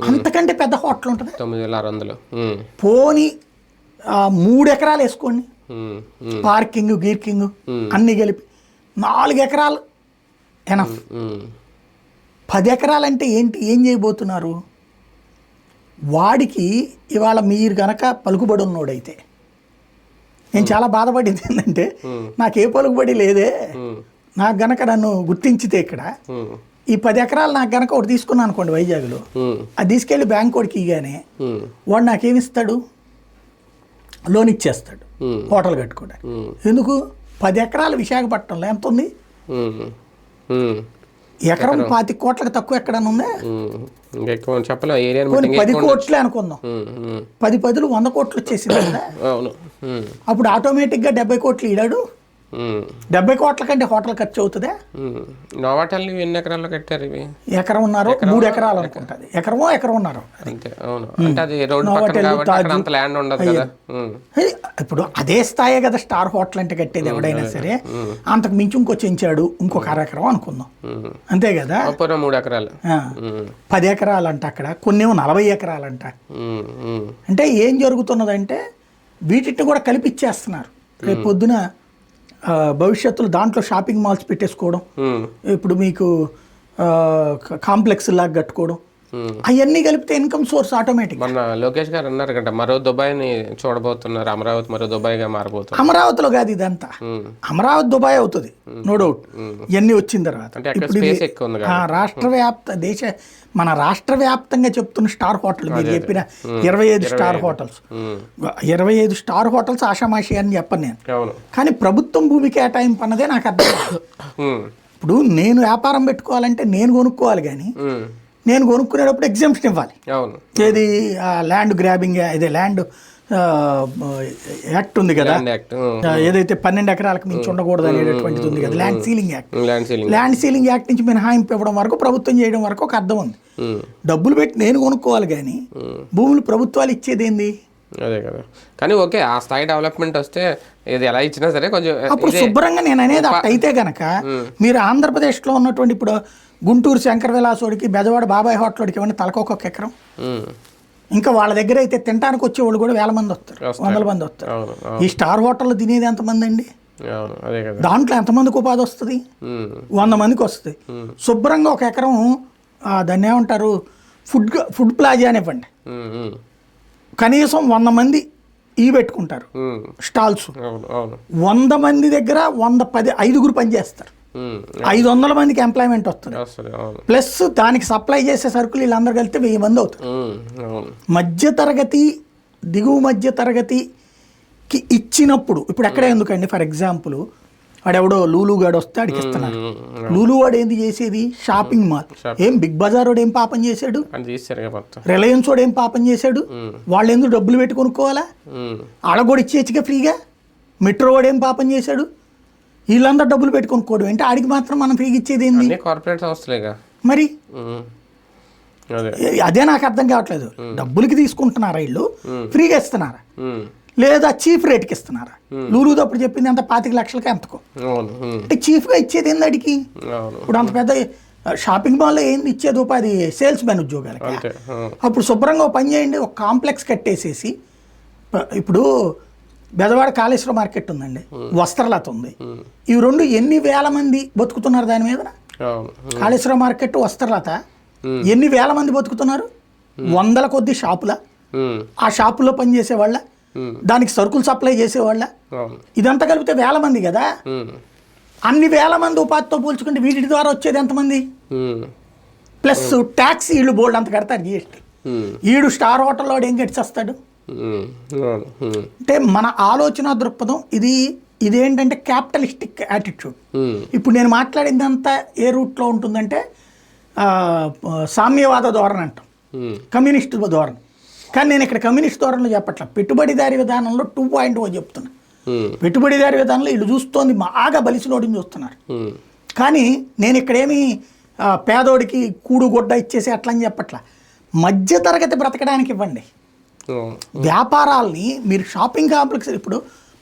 అంతకంటే పెద్ద హోటల్ ఉంటుంది 9,600. పోనీ 3 ఎకరాలు వేసుకోండి, పార్కింగ్ గీర్కింగ్ అన్నీ కలిపి 4 ఎకరాలు ఎనఫ్. 10 ఎకరాలంటే ఏంటి, ఏం చేయబోతున్నారు? వాడికి ఇవాళ మీరు కనుక పలుకుబడి ఉన్నోడైతే, నేను చాలా బాధపడింది ఏంటంటే నాకు ఏ పలుకుబడి లేదే, నాకు గనక నన్ను గుర్తించితే ఇక్కడ ఈ 10 ఎకరాలు నాకు గనక ఒకటి తీసుకున్నాను అనుకోండి వైజాగ్లో, అది తీసుకెళ్ళి బ్యాంక్ వాడికి ఇగానే వాడు నాకేమిస్తాడు? లోన్ ఇచ్చేస్తాడు హోటల్ కట్టుకోవడానికి. ఎందుకు? 10 ఎకరాలు విశాఖపట్నంలో ఎంత ఉంది? ఎకరం 25 కోట్లకు తక్కువ ఎక్కడన్నా ఉందా? 10 కోట్లే అనుకుందాం. 10 పదులు 100 కోట్లు వచ్చేసింది కదా. అప్పుడు ఆటోమేటిక్గా 70 కోట్లు ఇడాడు. 70 కోట్ల కంటే హోటల్ ఖర్చు అవుతుందా? నోవాటల్ని ఎన్ని ఎకరాలు కట్టారు ఇవి? ఎకరం ఉన్నారు, 3 ఎకరాలు అనుకుంటుంది. ఎకరం ఉన్నారు. ఇప్పుడు అదే స్థాయే కదా స్టార్ హోటల్ అంటే కట్టేది ఎవడైనా సరే. అంతకు మించి ఇంకో చెంచాడు, ఇంకొక 1/2 ఎకరం అనుకుందాం, అంతే కదా. 3 ఎకరాలు 10 ఎకరాలు అంట, అక్కడ కొన్ని 40 ఎకరాలు అంట. అంటే ఏం జరుగుతున్నదంటే వీటిని కూడా కలిపిచ్చేస్తున్నారు. రేపు పొద్దున భవిష్యత్తులో దాంట్లో షాపింగ్ మాల్స్ పెట్టేసుకోవడం, ఇప్పుడు మీకు కాంప్లెక్స్ లాగా కట్టుకోవడం, అవన్నీ కలిపితే ఇన్కమ్ సోర్స్ ఆటోమేటిక్. మన లోకేష్ గారు అన్నారు కదా, మరో దుబాయ్ని చూడబోతున్నారు, అమరావతి మరో దుబాయ్గా మారబోతుంది. అమరావతిలో కాదు ఇదంతా, అమరావతి దుబాయ్ అవుతుంది నో డౌట్ ఇవన్నీ వచ్చిన తర్వాత. ఇప్పుడు మన రాష్ట్ర వ్యాప్తంగా చెప్తున్న స్టార్ హోటల్, మీరు చెప్పిన 25 స్టార్ హోటల్స్, 25 స్టార్ హోటల్స్ ఆషామాషి అని చెప్పను నేను. కానీ ప్రభుత్వం భూమి కేటాయింపు అన్నదే నాకు అర్థం కాదు. ఇప్పుడు నేను వ్యాపారం పెట్టుకోవాలంటే నేను కొనుక్కోవాలి, కానీ నేను కొనుక్కునేటప్పుడు ఎగ్జామ్షన్ ఇవ్వాలి. ఏది ల్యాండ్ గ్రాబింగ్, ఇదే ల్యాండ్ యాక్ట్ ఉంది కదా, ఏదైతే 12 ఎకరాలకు మించి ఉండకూడదు అనేటువంటిది ఉంది కదా, land ceiling act. Land ceiling act నుంచి మినహాయింపు ఇవ్వడం వరకు, ప్రభుత్వం చేయడం వరకు ఒక అర్థం ఉంది. డబ్బులు పెట్టి నేను కొనుక్కోవాలి, కానీ భూములు ప్రభుత్వాలు ఇచ్చేది ఏంది? అదే కదా. కానీ ఓకే, ఆ స్థాయి డెవలప్మెంట్ వస్తే ఇది ఎలా ఇచ్చినా సరే కొంచెం అప్పుడు శుభ్రంగా నేను అనేది అట్ట అయితే గనక మీరు ఆంధ్రప్రదేశ్లో ఉన్నటువంటి ఇప్పుడు గుంటూరు శంకర విలాసోడికి, బెజవాడ బాబాయ్ హోటల్కి ఇవన్నీ తలకొక ఎకరం. ఇంకా వాళ్ళ దగ్గర అయితే తినడానికి వచ్చేవాళ్ళు కూడా 1,000 మంది వస్తారు, 100 మంది వస్తారు. ఈ స్టార్ హోటల్లో తినేది ఎంతమంది అండి? దాంట్లో ఎంతమందికి ఉపాధి వస్తుంది? 100 మందికి వస్తుంది. శుభ్రంగా ఒక ఎకరం దాన్ని ఏమంటారు, ఫుడ్ ప్లాజా అనివ్వండి, కనీసం 100 మంది పెట్టుకుంటారు స్టాల్స్. 100 మంది దగ్గర 5 పనిచేస్తారు. 500 మందికి ఎంప్లాయ్మెంట్ వస్తుంది. ప్లస్ దానికి సప్లై చేసే సరుకులు వీళ్ళందరూ కలిపితే 1000 మంది అవుతారు. మధ్యతరగతి, దిగువ మధ్య తరగతికి ఇచ్చినప్పుడు ఇప్పుడు ఎక్కడ ఎందుకండి, ఫర్ ఎగ్జాంపుల్ వాడెవడో లూలు గాడు వస్తే ఆడికి ఇస్తున్నారు. లూలు వాడు ఏంది చేసేది? Shopping mall. ఏం బిగ్ బజార్ వాడు ఏం పాపం చేశాడు? రిలయన్స్ వాడు ఏం పాపం చేశాడు? వాళ్ళు ఎందుకు డబ్బులు పెట్టి కొనుక్కోవాలా? ఆడ కూడా ఇచ్చేయచ్చుగా ఫ్రీగా. మెట్రో వాడు ఏం పాపం చేశాడు? వీళ్ళందరూ డబ్బులు పెట్టి కొనుక్కోవడం అంటే ఆడికి మాత్రం మనం ఫ్రీగా ఇచ్చేది ఏంది? కార్పొరేట్ సంస్థలేగా మరి. అదే నాకు అర్థం కావట్లేదు. డబ్బులకి తీసుకుంటున్నారా వీళ్ళు, ఫ్రీగా ఇస్తున్నారా, లేదా చీఫ్ రేట్కి ఇస్తున్నారా? లూలుతో అప్పుడు చెప్పింది అంత 25 లక్షలకి ఎంతకో. అంటే చీఫ్గా ఇచ్చేది ఏంది అడిగి? ఇప్పుడు అంత పెద్ద షాపింగ్ మాల్లో ఏంది ఇచ్చేది? ఉపాధి సేల్స్ మ్యాన్ ఉద్యోగాలకి. అప్పుడు శుభ్రంగా పని చేయండి, ఒక కాంప్లెక్స్ కట్టేసేసి. ఇప్పుడు బెదవాడ కాళేశ్వర మార్కెట్ ఉందండి, వస్త్రలత ఉంది. ఇవి రెండు ఎన్ని వేల మంది బతుకుతున్నారు దాని మీద? కాళేశ్వర మార్కెట్, వస్త్రలత ఎన్ని వేల మంది బతుకుతున్నారు? 100 కొద్ది షాపుల. ఆ షాపుల్లో పనిచేసే వాళ్ళ, దానికి సరుకులు సప్లై చేసేవాళ్ళ, ఇదంతా కలిపితే వేల మంది కదా. అన్ని వేల మంది ఉపాధితో పోల్చుకుంటే వీటి ద్వారా వచ్చేది ఎంతమంది? ప్లస్ ట్యాక్స్ వీళ్ళు బోల్డ్ అంత కడతారు, జిఎస్టీ. వీడు స్టార్ హోటల్లో ఏం కట్టిస్తాడు? అంటే మన ఆలోచన దృక్పథం ఇదేంటంటే క్యాపిటలిస్టిక్ యాటిట్యూడ్. ఇప్పుడు నేను మాట్లాడిందంతా ఏ రూట్లో ఉంటుందంటే సామ్యవాద ధోరణి అంటాం, కమ్యూనిస్ట్ ధోరణి. కానీ నేను ఇక్కడ కమ్యూనిస్ట్ ధోరణిలో చెప్పట్లా, పెట్టుబడిదారి విధానంలో 2.0 చెప్తున్నా. పెట్టుబడిదారి విధానంలో వీళ్ళు చూస్తోంది బాగా బలిసినోడిని చూస్తున్నారు. కానీ నేను ఇక్కడేమి పేదోడికి కూడు గుడ్డ ఇచ్చేసి అట్లా అని చెప్పట్లా. మధ్యతరగతి బ్రతకడానికి ఇవ్వండి. వ్యాపారాల్ని మీరు షాపింగ్ కాంప్లెక్స్ ఇప్పుడు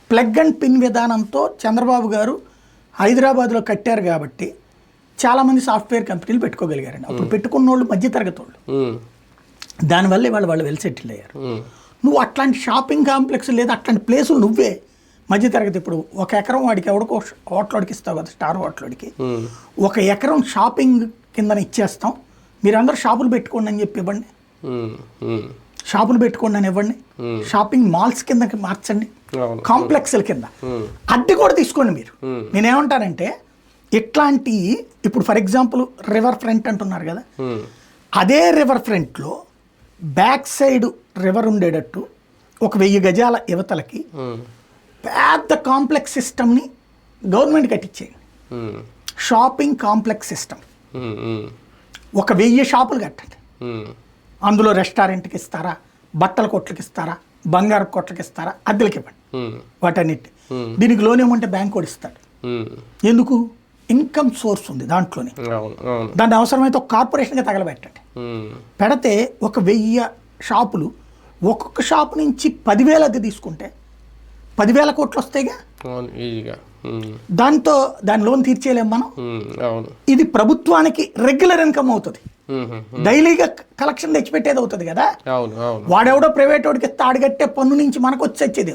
ప్లగ్ అండ్ పిన్ విధానంతో చంద్రబాబు గారు హైదరాబాద్లో కట్టారు కాబట్టి చాలామంది సాఫ్ట్వేర్ కంపెనీలు పెట్టుకోగలిగారండి. అప్పుడు పెట్టుకున్న వాళ్ళు మధ్యతరగతి వాళ్ళు, దానివల్ల వాళ్ళు వెల్ సెటిల్ అయ్యారు. నువ్వు అట్లాంటి షాపింగ్ కాంప్లెక్స్ లేదా అట్లాంటి ప్లేసులు నువ్వే మధ్యతరగతి. ఇప్పుడు 1 ఎకరం వాడికి ఎవడికో హోటల్కి ఇస్తావు కదా, స్టార్ హోటల్కి 1 ఎకరం షాపింగ్ కింద ఇచ్చేస్తాం, మీరందరూ షాపులు పెట్టుకోండి అని చెప్పి ఇవ్వండి. షాపులు పెట్టుకోండి అని ఇవ్వండి. షాపింగ్ మాల్స్ కిందకి మార్చండి, కాంప్లెక్స్ల కింద అద్దె కూడా తీసుకోండి మీరు. నేనేమంటానంటే ఇట్లాంటి ఇప్పుడు ఫర్ ఎగ్జాంపుల్ రివర్ ఫ్రంట్ అంటున్నారు కదా, అదే రివర్ ఫ్రంట్లో బ్యాక్ సైడ్ రివర్ ఉండేటట్టు 1000 గజాల యువతలకి పెద్ద కాంప్లెక్స్ సిస్టమ్ని గవర్నమెంట్ కట్టించేయండి. షాపింగ్ కాంప్లెక్స్ సిస్టమ్ 1000 షాపులు కట్టండి. అందులో రెస్టారెంట్కి ఇస్తారా, బట్టల కొట్లకి ఇస్తారా, బంగారు కొట్లకి ఇస్తారా, అద్దెలకి ఇవ్వండి వాటన్నిటి. దీనికి లోన్ ఏమంటే బ్యాంక్ కూడా ఇస్తాడు. ఎందుకు? ఇన్కమ్ సోర్స్ ఉంది దాంట్లోనే. దాన్ని అవసరమైతే ఒక కార్పొరేషన్గా తగలబెట్టండి. పెడితే 1000 షాపులు, ఒక్కొక్క షాపు నుంచి 10,000 అద్దె తీసుకుంటే 10,000 కోట్లు వస్తాయిగా. దాని లోన్ తీర్చేయలేం మనం. ఇది ప్రభుత్వానికి రెగ్యులర్ ఇన్కమ్ అవుతుంది, డైలీగా కలెక్షన్ తెచ్చిపెట్టేది అవుతుంది కదా. వాడెవడో ప్రైవేట్ వాడికి తాడుగట్టే పన్ను నుంచి మనకు వచ్చేది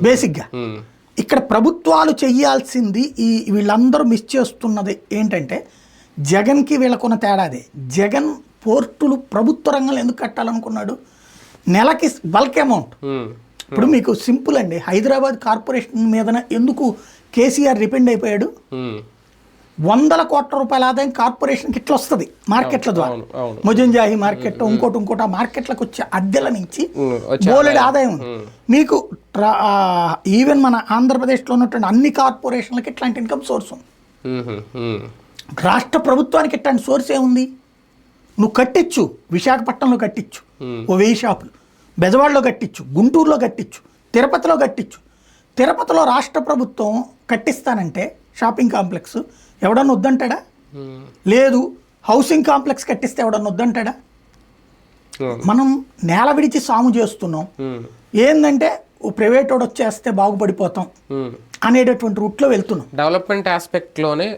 బేసిక్గా. ఇక్కడ ప్రభుత్వాలు చెయ్యాల్సింది వీళ్ళందరూ మిస్ చేస్తున్నది ఏంటంటే జగన్కి వీళ్ళకున్న తేడాదే. జగన్ పోర్టులు ప్రభుత్వ రంగంలో ఎందుకు కట్టాలనుకున్నాడు? నెలకి బల్క్ అమౌంట్. ఇప్పుడు మీకు సింపుల్ అండి, హైదరాబాద్ కార్పొరేషన్ మీద ఎందుకు కేసీఆర్ డిపెండ్ అయిపోయాడు? 100 కోట్ల రూపాయల ఆదాయం కార్పొరేషన్కి ఇట్లా వస్తుంది మార్కెట్ల ద్వారా. ముజంజాహి మార్కెట్, ఇంకోటి ఆ మార్కెట్లకు వచ్చే అద్దెల నుంచి బోలెడు ఆదాయం ఉంది మీకు. ఈవెన్ మన ఆంధ్రప్రదేశ్లో ఉన్నటువంటి అన్ని కార్పొరేషన్లకి ఇట్లాంటి ఇన్కమ్ సోర్స్ ఉంది. రాష్ట్ర ప్రభుత్వానికి ఇట్లాంటి సోర్స్ ఏముంది? నువ్వు కట్టించు, విశాఖపట్నంలో కట్టించు 1000 షాపులు, బెజవాడలో కట్టించు, గుంటూరులో కట్టించు, తిరుపతిలో కట్టించు. తిరుపతిలో రాష్ట్ర ప్రభుత్వం కట్టిస్తానంటే షాపింగ్ కాంప్లెక్స్ ఎవడన్నా వద్దంటాడా? లేదు. హౌసింగ్ కాంప్లెక్స్ కట్టిస్తే ఎవడన్నా వద్దంటాడా? మనం నేల విడిచి సాము చేస్తున్నాం. ఏంటంటే ఓ ప్రైవేట్ వాడు వచ్చేస్తే బాగుపడిపోతాం అనేటటువంటి రూట్లో వెళ్తున్నాం. డెవలప్మెంట్ ఆస్పెక్ట్లోనే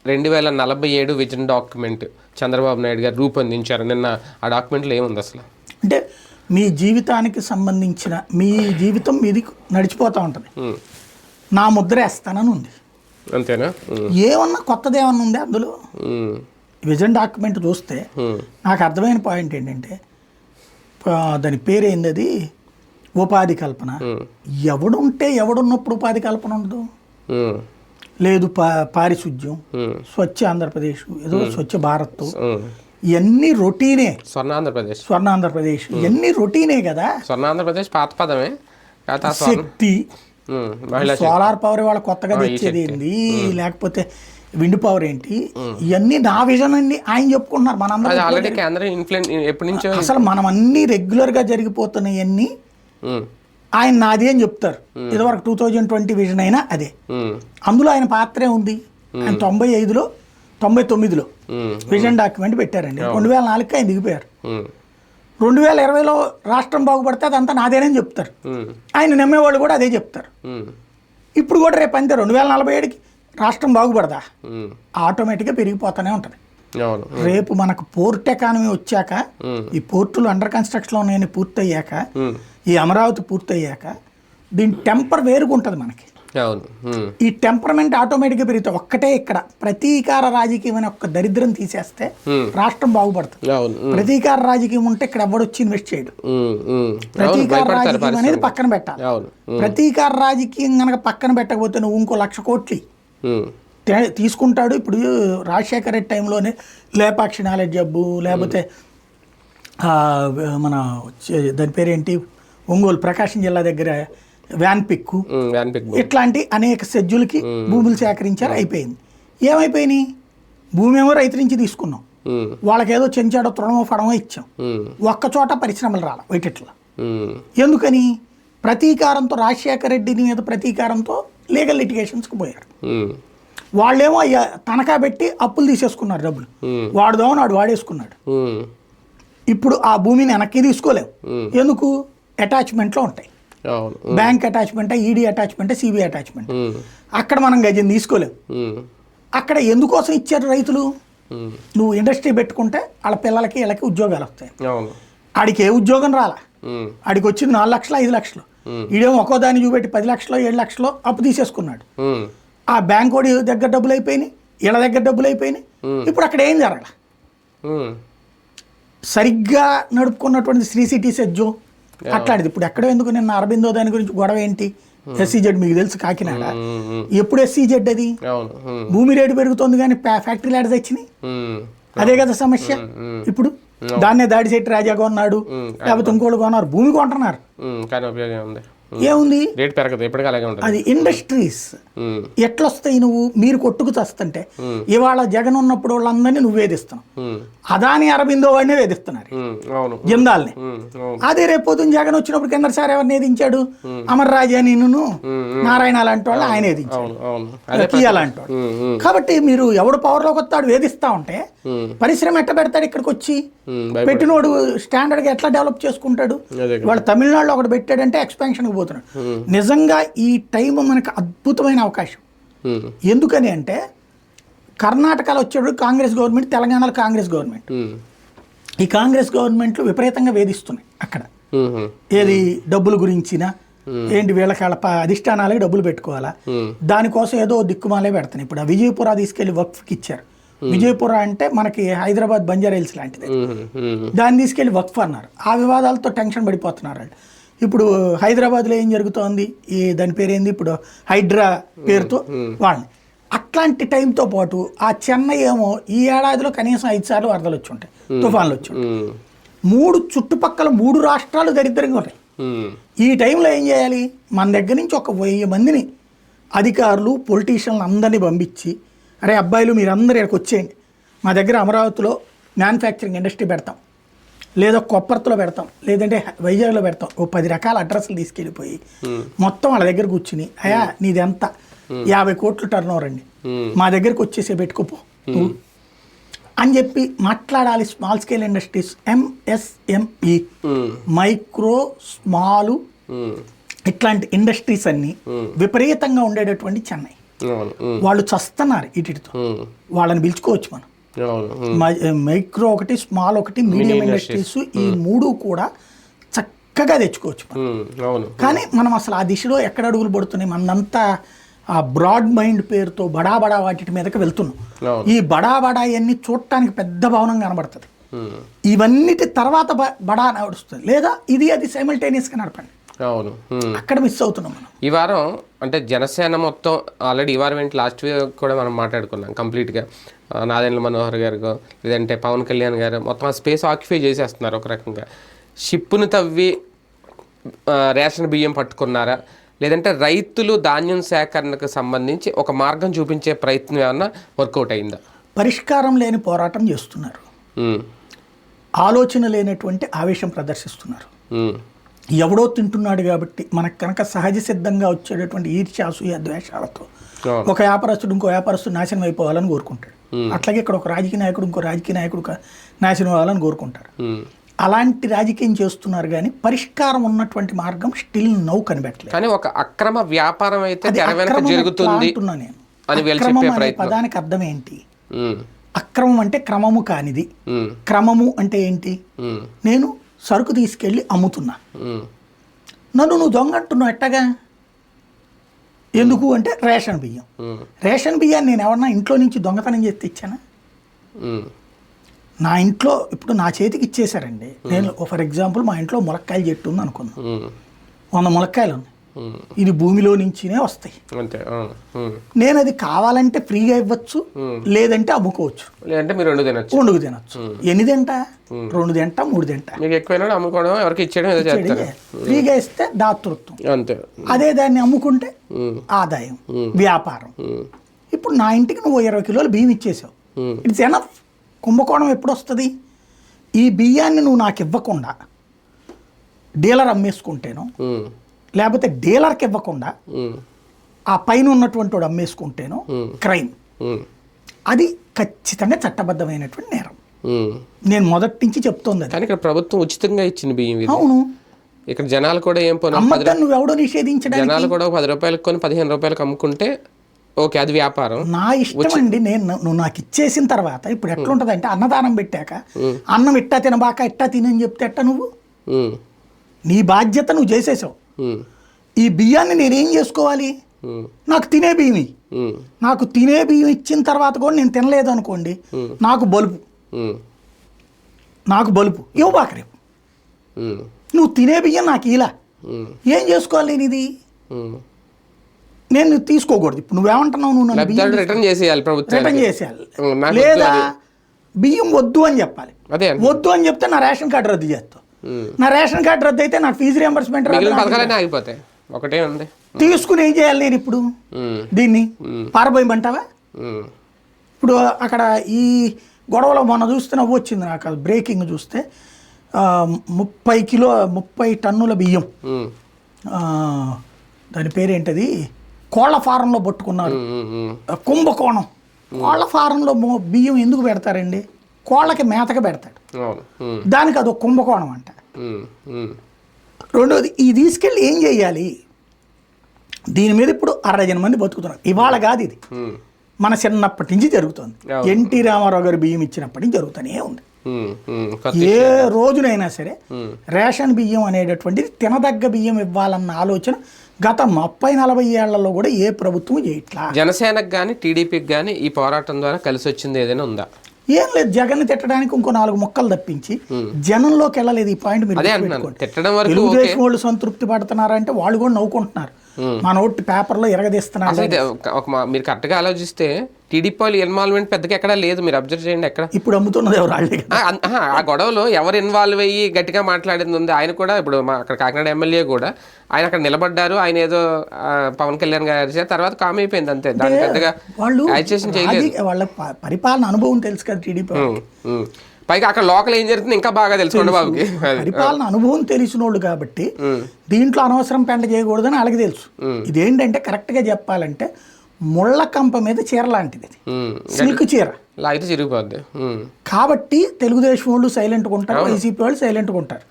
2047 విజన్ డాక్యుమెంట్ చంద్రబాబు నాయుడు గారు రూపొందించారు. నిన్న ఆ డాక్యుమెంట్లో ఏముంది అసలు? అంటే మీ జీవితానికి సంబంధించిన మీ జీవితం మీది నడిచిపోతూ ఉంటుంది, నా ముద్ర వేస్తానని ఉంది. అంతేనా? ఏమన్నా కొత్తది ఏమన్నా ఉంది అందులో? విజన్ డాక్యుమెంట్ చూస్తే నాకు అర్థమైన పాయింట్ ఏంటంటే దాని పేరేంది, అది ఉపాధి కల్పన. ఎవడుంటే ఎవడున్నప్పుడు ఉపాధి కల్పన ఉండదు. లేదు పారిశుద్ధ్యం, స్వచ్ఛ ఆంధ్రప్రదేశ్, ఏదో స్వచ్ఛ భారత్, ఇవన్నీ రొటీనే. స్వర్ణాంధ్రప్రదేశ్ ఇవన్నీ రొటీనే కదా. స్వర్ణాంధ్రప్రదేశ్ పాత పదమే. శక్తి సోలార్ పవర్ వాళ్ళ కొత్తగా తెచ్చేది ఏంది, లేకపోతే విండ్ పవర్ ఏంటి, ఇవన్నీ నా విజన్ అండి ఆయన చెప్పుకుంటున్నారు. మనందరూ అసలు మనం అన్ని రెగ్యులర్ గా జరిగిపోతున్నాయన్నీ ఆయన నాది అని చెప్తారు. ఇదివరకు 2020 విజన్ అయినా అదే. అందులో ఆయన పాత్రే ఉంది. ఆయన 95లో 99లో విజన్ డాక్యుమెంట్ పెట్టారండి. 2004 ఆయన దిగిపోయారు. 2020లో రాష్ట్రం బాగుపడితే అదంతా నాదేనని చెప్తారు. ఆయన నమ్మేవాళ్ళు కూడా అదే చెప్తారు. ఇప్పుడు కూడా రేపు అంతే 2047కి రాష్ట్రం బాగుపడదా, ఆటోమేటిక్గా పెరిగిపోతూనే ఉంటుంది. రేపు మనకు పోర్ట్ ఎకానమీ వచ్చాక, ఈ పోర్టులు అండర్ కన్స్ట్రక్షన్లో ఉన్నాయని పూర్తయ్యాక, ఈ అమరావతి పూర్తయ్యాక దీని టెంపర్ వేరుగా ఉంటుంది మనకి. ఈ టెంపర్మెంట్ ఆటోమేటిక్గా పెరుగుతాయి. ఒక్కటే ఇక్కడ ప్రతీకార రాజకీయం అనే ఒక్క దరిద్రం తీసేస్తే రాష్ట్రం బాగుపడుతుంది. ప్రతీకార రాజకీయం ఉంటే ఇక్కడ ఎవడొచ్చి ఇన్వెస్ట్ చేయడు. ప్రతీకార రాజకీయం అనేది పక్కన పెట్టాలి. ప్రతీకార రాజకీయం కనుక పక్కన పెట్టకపోతే నువ్వు ఇంకో 1,00,000 కోట్లు తీసుకుంటాడు. ఇప్పుడు రాజశేఖర రెడ్డి టైంలోనే లేపాక్షి నాలెడ్జ్ జబ్బు, లేకపోతే మన దాని పేరేంటి ఒంగోలు ప్రకాశం జిల్లా దగ్గర వ్యాన్ పిక్కు, ఇట్లాంటి అనేక షెడ్యూల్కి భూములు సేకరించారు. అయిపోయింది. ఏమైపోయినాయి? భూమి ఏమో రైతు నుంచి తీసుకున్నాం, వాళ్ళకేదో చెంచాడో తృణమో ఫడమో ఇచ్చాం. ఒక్కచోట పరిశ్రమలు రాల వైటిట్లా. ఎందుకని? ప్రతీకారంతో, రాజశేఖర రెడ్డి మీద ప్రతీకారంతో లీగల్ లిటిగేషన్స్కి పోయారు. వాళ్ళేమో తనఖా పెట్టి అప్పులు తీసేసుకున్నారు, డబ్బులు వాడుదామని వాడు వాడేసుకున్నాడు. ఇప్పుడు ఆ భూమిని వెనక్కి తీసుకోలేము. ఎందుకు? అటాచ్మెంట్లో ఉంటాయి. Bank attachment, ED attachment, CBI attachment. అక్కడ మనం గజం తీసుకోలేము. అక్కడ ఎందుకోసం ఇచ్చారు రైతులు? నువ్వు ఇండస్ట్రీ పెట్టుకుంటే వాళ్ళ పిల్లలకి వీళ్ళకి ఉద్యోగాలు వస్తాయి. ఆడికి ఏ ఉద్యోగం రాలా, ఆడికి వచ్చింది 4 లక్షలు 5 లక్షలు. ఈడేమో ఒక్కో దాన్ని చూపెట్టి 10 లక్షలు 7 లక్షలు అప్పు తీసేసుకున్నాడు. ఆ బ్యాంక్ వాడి దగ్గర డబ్బులు అయిపోయినాయి, వీళ్ళ దగ్గర డబ్బులు అయిపోయినాయి. ఇప్పుడు అక్కడ ఏం జరగల. సరిగ్గా నడుపుకున్నటువంటి శ్రీ సిటీ సెజ్జో అట్లాంటిది ఇప్పుడు ఎక్కడో. ఎందుకు నిన్న అరబిందో దాని గురించి గొడవ ఏంటి? SEZ మీకు తెలుసు, కాకినాడ. ఎప్పుడు SEZ అది? భూమి రేటు పెరుగుతుంది కానీ ఫ్యాక్టరీలు ఆడ తెచ్చినాయి. అదే కదా సమస్య. ఇప్పుడు దాన్నే దాడిశెట్టి రాజా కొన్నాడు, లేకపోతే ఇంకోళ్ళు కొన్నారు, భూమి కొంటున్నారు. ఏముంది? అది ఇండస్ట్రీస్ ఎట్లా వస్తాయి? నువ్వు మీరు కొట్టుకు చస్తుంటే ఇవాళ జగన్ ఉన్నప్పుడు వాళ్ళందరినీ నువ్వు వేధిస్తున్నావు. అదాని అరబిందో వాడినే వేధిస్తున్నారు, జిందాల్ని. అదే రేపు పొద్దున్న జగన్ వచ్చినప్పుడు కింద సార్ ఎవరిని వేధించాడు? అమర్ రాజా, నిన్ను నారాయణ అలాంటి వాళ్ళు ఆయన వేధించాడు, కియా లాంటి వాళ్ళు. కాబట్టి మీరు ఎవడు పవర్లోకి వస్తాడు వేధిస్తా ఉంటే పరిశ్రమ ఎట్ట పెడతాడు? ఇక్కడికి వచ్చి పెట్టినోడు స్టాండర్డ్గా ఎట్లా డెవలప్ చేసుకుంటాడు? వాళ్ళు తమిళనాడులో ఒకటి పెట్టాడంటే ఎక్స్పాన్షన్కి పోతున్నాడు. నిజంగా ఈ టైం మనకు అద్భుతమైన అవకాశం. ఎందుకని అంటే కర్ణాటకలో వచ్చేటప్పుడు కాంగ్రెస్ గవర్నమెంట్, తెలంగాణలో కాంగ్రెస్ గవర్నమెంట్. ఈ కాంగ్రెస్ గవర్నమెంట్లు విపరీతంగా వేధిస్తున్నాయి అక్కడ. ఏది డబ్బుల గురించిన ఏంటి, వీళ్ళకి వాళ్ళ అధిష్టానాలకి డబ్బులు పెట్టుకోవాలా, దానికోసం ఏదో దిక్కుమాలే పెడతాను. ఇప్పుడు ఆ విజయపుర తీసుకెళ్లి వక్ఫ్కి ఇచ్చారు. విజయపుర అంటే మనకి హైదరాబాద్ బంజారా హిల్స్ లాంటిది. దాన్ని తీసుకెళ్లి వక్ఫ్ అన్నారు. ఆ వివాదాలతో టెన్షన్ పడిపోతున్నారు వాళ్ళు. ఇప్పుడు హైదరాబాద్లో ఏం జరుగుతోంది? ఈ దాని పేరేంది ఇప్పుడు, హైడ్రా పేరుతో వాళ్ళని. అట్లాంటి టైంతో పాటు ఆ చెన్నై ఏమో ఈ ఏడాదిలో కనీసం 5 సార్లు వరదలు వచ్చి ఉంటాయి, తుఫాన్లు వచ్చి ఉంటాయి. చుట్టుపక్కల 3 రాష్ట్రాలు దరిద్రంగా ఉన్నాయి. ఈ టైంలో ఏం చేయాలి? మన దగ్గర నుంచి ఒక 1000 మందిని అధికారులు, పొలిటీషియన్లు అందరినీ పంపించి, అరే అబ్బాయిలు మీరందరూ ఇక్కడికి వచ్చేయండి, మా దగ్గర అమరావతిలో మ్యానుఫ్యాక్చరింగ్ ఇండస్ట్రీ పెడతాం, లేదా కొప్పర్తిలో పెడతాం, లేదంటే వైజాగ్లో పెడతాం. 10 రకాల అడ్రస్లు తీసుకెళ్ళిపోయి మొత్తం వాళ్ళ దగ్గర కూర్చుని, అయ్యా నీది ఎంత, 50 కోట్లు టర్న్ ఓవర్ అండి, మా దగ్గరకు వచ్చేసే పెట్టుకోపో అని చెప్పి మాట్లాడాలి. Small scale industries, MSME, micro small, ఇట్లాంటి ఇండస్ట్రీస్ అన్ని విపరీతంగా ఉండేటటువంటి చెన్నై. వాళ్ళు చస్తున్నారు ఇటుతో. వాళ్ళని పిలుచుకోవచ్చు మనం. మైక్రో ఒకటి, స్మాల్ ఒకటి, మీడియం ఇండస్ట్రీస్, ఈ 3 కూడా చక్కగా తెచ్చుకోవచ్చు మనం. కానీ మనం అసలు ఆ దిశలో ఎక్కడ అడుగులు పడుతున్నాయి? మనంతా ఆ బ్రాడ్ మైండ్ పేరుతో బడా వాటి మీదకి వెళ్తున్నాం. ఈ బడా అన్ని చూడటానికి పెద్ద భవనం కనబడుతుంది. ఇవన్నిటి తర్వాత బడా నడుస్తుంది, లేదా ఇది అది సైమల్టేనియస్గా నడపండి. అక్కడ మిస్ అవుతున్నాం మనం. ఈ వారం అంటే జనసేన మొత్తం ఆల్రెడీ ఈ వారం ఏంటి, లాస్ట్ వీక్ కూడా మనం మాట్లాడుకున్నాం కంప్లీట్గా. నాదెండ్ల మనోహర్ గారు, లేదంటే పవన్ కళ్యాణ్ గారు మొత్తం ఆ స్పేస్ ఆక్యుపై చేసేస్తున్నారు. ఒక రకంగా షిప్పును తవ్వి రేషన్ బియ్యం పట్టుకున్నారా, లేదంటే రైతులు ధాన్యం సేకరణకు సంబంధించి ఒక మార్గం చూపించే ప్రయత్నం ఏమన్నా వర్కౌట్ అయిందా? పరిష్కారం లేని పోరాటం చేస్తున్నారు, ఆలోచన లేనటువంటి ఆవేశం ప్రదర్శిస్తున్నారు. ఎవడో తింటున్నాడు కాబట్టి మనకు కనుక సహజ సిద్ధంగా వచ్చేటటువంటి ఈర్ష్య అసూయ ద్వేషాలతో ఒక వ్యాపారస్తుడు ఇంకో వ్యాపారస్తుడు నాశనం అయిపోవాలని కోరుకుంటాడు. అట్లాగే ఇక్కడ ఒక రాజకీయ నాయకుడు ఇంకో రాజకీయ నాయకుడు నాశనం అవ్వాలని కోరుకుంటారు. అలాంటి రాజకీయం చేస్తున్నారు కానీ పరిష్కారం ఉన్నటువంటి మార్గం స్టిల్ నౌ కనిపెట్టలేదు. కానీ ఒక అక్రమ వ్యాపారం అయితే జరుగుతుంది అనే పదానికి అర్థం ఏంటి? అక్రమం అంటే క్రమము కానిది. క్రమము అంటే ఏంటి? నేను సరుకు తీసుకెళ్ళి అమ్ముతున్నా, నన్ను నువ్వు దొంగ అంటున్నావు ఎట్టగా? ఎందుకు అంటే రేషన్ బియ్యం. రేషన్ బియ్యాన్ని నేను ఎవరన్నా ఇంట్లో నుంచి దొంగతనం చేస్తే ఇచ్చానా? నా ఇంట్లో ఇప్పుడు నా చేతికి ఇచ్చేసారండి. నేను ఫర్ ఎగ్జాంపుల్ మా ఇంట్లో ములక్కాయల చెట్టు ఉంది అనుకున్నాను, 100 ములక్కాయలు ఉన్నాయి, ఇది భూమిలో నుంచినే వస్తాయి. నేను అది కావాలంటే ఫ్రీగా ఇవ్వచ్చు, లేదంటే అమ్ముకోవచ్చు, లేదంటే మీరు వండుకు తినచ్చు. ఎన్ని తింటా? 2 తింటా, 3 తింటా. ఫ్రీగా ఇస్తే దాతృత్వం, అదే దాన్ని అమ్ముకుంటే ఆదాయం, వ్యాపారం. ఇప్పుడు నా ఇంటికి నువ్వు 20 కిలోలు బియ్యం ఇచ్చేసావు, ఇట్స్ ఎనఫ్. కుంభకోణం ఎప్పుడు వస్తుంది? ఈ బియ్యాన్ని నువ్వు నాకు ఇవ్వకుండా డీలర్ అమ్మేసుకుంటేనో, లేకపోతే డీలర్కి ఇవ్వకుండా ఆ పైన ఉన్నటువంటి వాడు అమ్మేసుకుంటేనో క్రైమ్. అది ఖచ్చితంగా చట్టబద్ధమైనటువంటి నేరం. నేను మొదటి నుంచి చెప్తోంది. కానీ ఇక్కడ ప్రభుత్వం ఉచితంగా ఇచ్చింది బియ్యం. అవును, ఇక్కడ జనాలు కూడా ఏం నువ్వు ఎవడో నిషేధించడానికి, జనాలు కూడా 10 రూపాయలకు కొని 15 రూపాయలకు అమ్ముకుంటే ఓకే, అది వ్యాపారం. నా ఇష్టం అండి. నువ్వు నాకు ఇచ్చేసిన తర్వాత ఇప్పుడు ఎట్లుంటది అంటే, అన్నదానం పెట్టాక అన్నం ఇట్టా తినబాక ఇట్టా తినని చెప్తే ఎట్టా? నువ్వు నీ బాధ్యత నువ్వు చేసేసావు. ఈ బియ్యాన్ని నేనేం చేసుకోవాలి? నాకు తినే బియ్యం, నాకు తినే బియ్యం ఇచ్చిన తర్వాత కూడా నేను తినలేదు అనుకోండి, నాకు బలుపు ఇవ్వబాక రేపు. నువ్వు తినే బియ్యం నాకు ఇలా ఏం చేసుకోవాలి? నేను ఇది నేను తీసుకోకూడదు. ఇప్పుడు నువ్వేమంటున్నావు? నువ్వు రిటర్న్ చేసేయాలి, లేదా బియ్యం వద్దు అని చెప్పాలి. వద్దు అని చెప్తే నా రేషన్ కార్డు రద్దు చేస్తావు. నా రేషన్ కార్డు రద్దు అయితే నాకు ఫీజు రియంబర్స్మెంట్ అయిపోతాయి. ఒకటే ఉంది, తీసుకుని ఏం చేయాలి నేను ఇప్పుడు? దీన్ని పారబోయమంటావా? ఇప్పుడు అక్కడ ఈ గొడవలో మొన్న చూస్తే నవ్వు వచ్చింది నాకు. అది బ్రేకింగ్ చూస్తే 30 టన్నుల బియ్యం, దాని పేరేంటది, కోళ్ల ఫారంలో పట్టుకున్నారు. కుంభకోణం. కోళ్ల ఫారంలో బియ్యం ఎందుకు పెడతారండి? కోళ్ళకి మేతగా పెడతాడు, దానికి అదొక కుంభకోణం అంట. రెండోది, ఈ తీసుకెళ్ళి ఏం చెయ్యాలి? దీని మీద ఇప్పుడు 60 మంది బతుకుతున్నారు. ఇవాళ కాదు, ఇది మన చిన్నప్పటి నుంచి జరుగుతుంది. ఎన్టీ రామారావు గారు బియ్యం ఇచ్చినప్పటి నుంచి జరుగుతూనే ఉంది. ఏ రోజునైనా సరే రేషన్ బియ్యం అనేటటువంటిది తినదగ్గ బియ్యం ఇవ్వాలన్న ఆలోచన గత 30-40 ఏళ్లలో కూడా ఏ ప్రభుత్వం చేయట్లా. జనసేనకు కానీ టీడీపీకి కానీ ఈ పోరాటం ద్వారా కలిసి వచ్చింది ఏదైనా ఉందా? ఏం లేదు. జగన్ తిట్టడానికి ఇంకో 4 ముక్కలు తప్పించి జనంలోకి వెళ్ళలేదు. ఈ పాయింట్ మీరు తెలుగుదేశం వాళ్ళు సంతృప్తి పడుతున్నారంటే వాళ్ళు కూడా నవ్వుకుంటున్నారు. మన ఓటు పేపర్లో ఎరగదీస్తున్నారు. మీరు కరెక్ట్గా ఆలోచిస్తే టీడీపీ వాళ్ళు ఇన్వాల్వ్మెంట్ పెద్దగా ఎక్కడా లేదు. మీరు అబ్జర్వ్ చేయండి, ఎక్కడ ఇప్పుడు అమ్ముతున్నది ఎవరు? ఆ గొడవలో ఎవరు ఇన్వాల్వ్ అయ్యి గట్టిగా మాట్లాడింది ఉంది. ఆయన కూడా ఇప్పుడు అక్కడ కాకినాడ ఎమ్మెల్యే కూడా ఆయన అక్కడ నిలబడ్డారు. ఆయన ఏదో పవన్ కళ్యాణ్ గారు తర్వాత కామ్ అయిపోయింది అంతే. దాన్ని పెద్దగా వాళ్ళు వాళ్ళ పరిపాలన అనుభవం తెలుసు కదా టీడీపీ. పైగా అక్కడ లోకల్ ఏం జరుగుతుంది ఇంకా బాగా తెలుసుకోండి బాబుకి. పరిపాలన అనుభవం తెలిసిన వాళ్ళు కాబట్టి దీంట్లో అనవసరం పెంట చేయకూడదని వాళ్ళకి తెలుసు. ఇదేంటంటే కరెక్ట్గా చెప్పాలంటే ముళ్ళ కంప మీద చీర లాంటిది, సిల్క్ చీర లాగితే చిరిగిపోద్ది. కాబట్టి తెలుగుదేశం వాళ్ళు సైలెంట్గా ఉంటారు, వైసీపీ వాళ్ళు సైలెంట్గా ఉంటారు.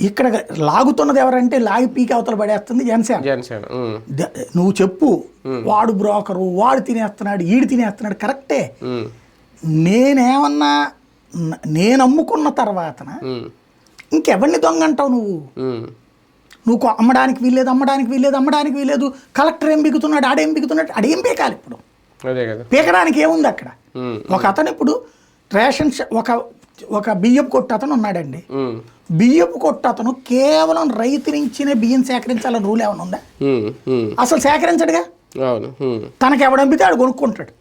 ఇక్కడ లాగుతున్నది ఎవరంటే లాగి పీకి అవతల పడేస్తుంది జనసేన. నువ్వు చెప్పు, వాడు బ్రోకరు, వాడు తినేస్తున్నాడు, ఈడు తినేస్తున్నాడు, కరెక్టే. నేనేమన్నా నేను అమ్ముకున్న తర్వాత ఇంకెవరిని దొంగ అంటావు నువ్వు అమ్మడానికి వీల్లేదు. కలెక్టర్ ఏం బిగుతున్నాడు, ఆడేం అడేం పీకాలి. ఇప్పుడు పీకడానికి ఏముంది అక్కడ? ఒక అతను ఇప్పుడు రేషన్ ఒక బియ్యపు కొట్టు అతను ఉన్నాడండి. బియ్యపు కొట్టు అతను కేవలం రైతు నుంచినే బియ్యం సేకరించాలని రూల్ ఏమైనా ఉందా? అసలు సేకరించడుగా. తనకి ఎవడంపితే ఆడు కొనుక్కుంటాడు.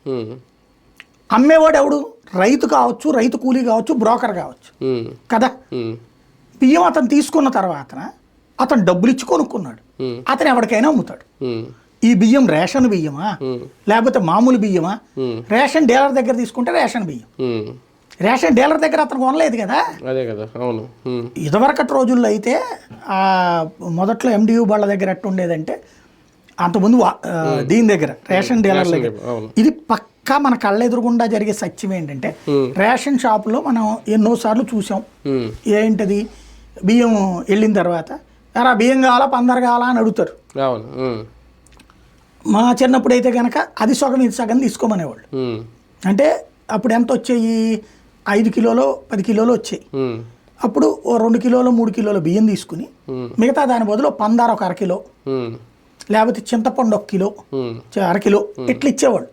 అమ్మేవాడు ఎవడు? రైతు కావచ్చు, రైతు కూలీ కావచ్చు, బ్రోకర్ కావచ్చు కదా. బియ్యం అతను తీసుకున్న తర్వాత అతను డబ్బులు ఇచ్చి కొనుక్కున్నాడు, అతను ఎవరికైనా అమ్ముతాడు. ఈ బియ్యం రేషన్ బియ్యమా లేకపోతే మామూలు బియ్యమా? రేషన్ డీలర్ దగ్గర తీసుకుంటే రేషన్ బియ్యం. రేషన్ డీలర్ దగ్గర అతను కొనలేదు కదా. అదే కదా. అవును. ఇదివరకటి రోజుల్లో అయితే మొదట్లో MDU వాళ్ళ దగ్గర ఎట్టు ఉండేదంటే, అంతకుముందు దీని దగ్గర రేషన్ డీలర్ దగ్గర ఇది పక్కా మన కళ్ళెదురుగుండా జరిగే సత్యం ఏంటంటే, రేషన్ షాపులో మనం ఎన్నోసార్లు చూసాం. ఏంటది, బియ్యం వెళ్ళిన తర్వాత ఎరా బియ్యం కావాలా పందరు కావాలా అని అడుగుతారు. మా చిన్నప్పుడు అయితే కనుక అది సగం ఇది సగం తీసుకోమనేవాళ్ళు. అంటే అప్పుడు ఎంత వచ్చాయి, 5 కిలోలు 10 కిలోలు వచ్చాయి. అప్పుడు 2 కిలోలు 3 కిలోలు బియ్యం తీసుకుని మిగతా దాని బదులు పందారు 1/2 కిలో లేకపోతే చింతపండు 1 కిలో 1/2 కిలో ఇట్లా ఇచ్చేవాళ్ళు.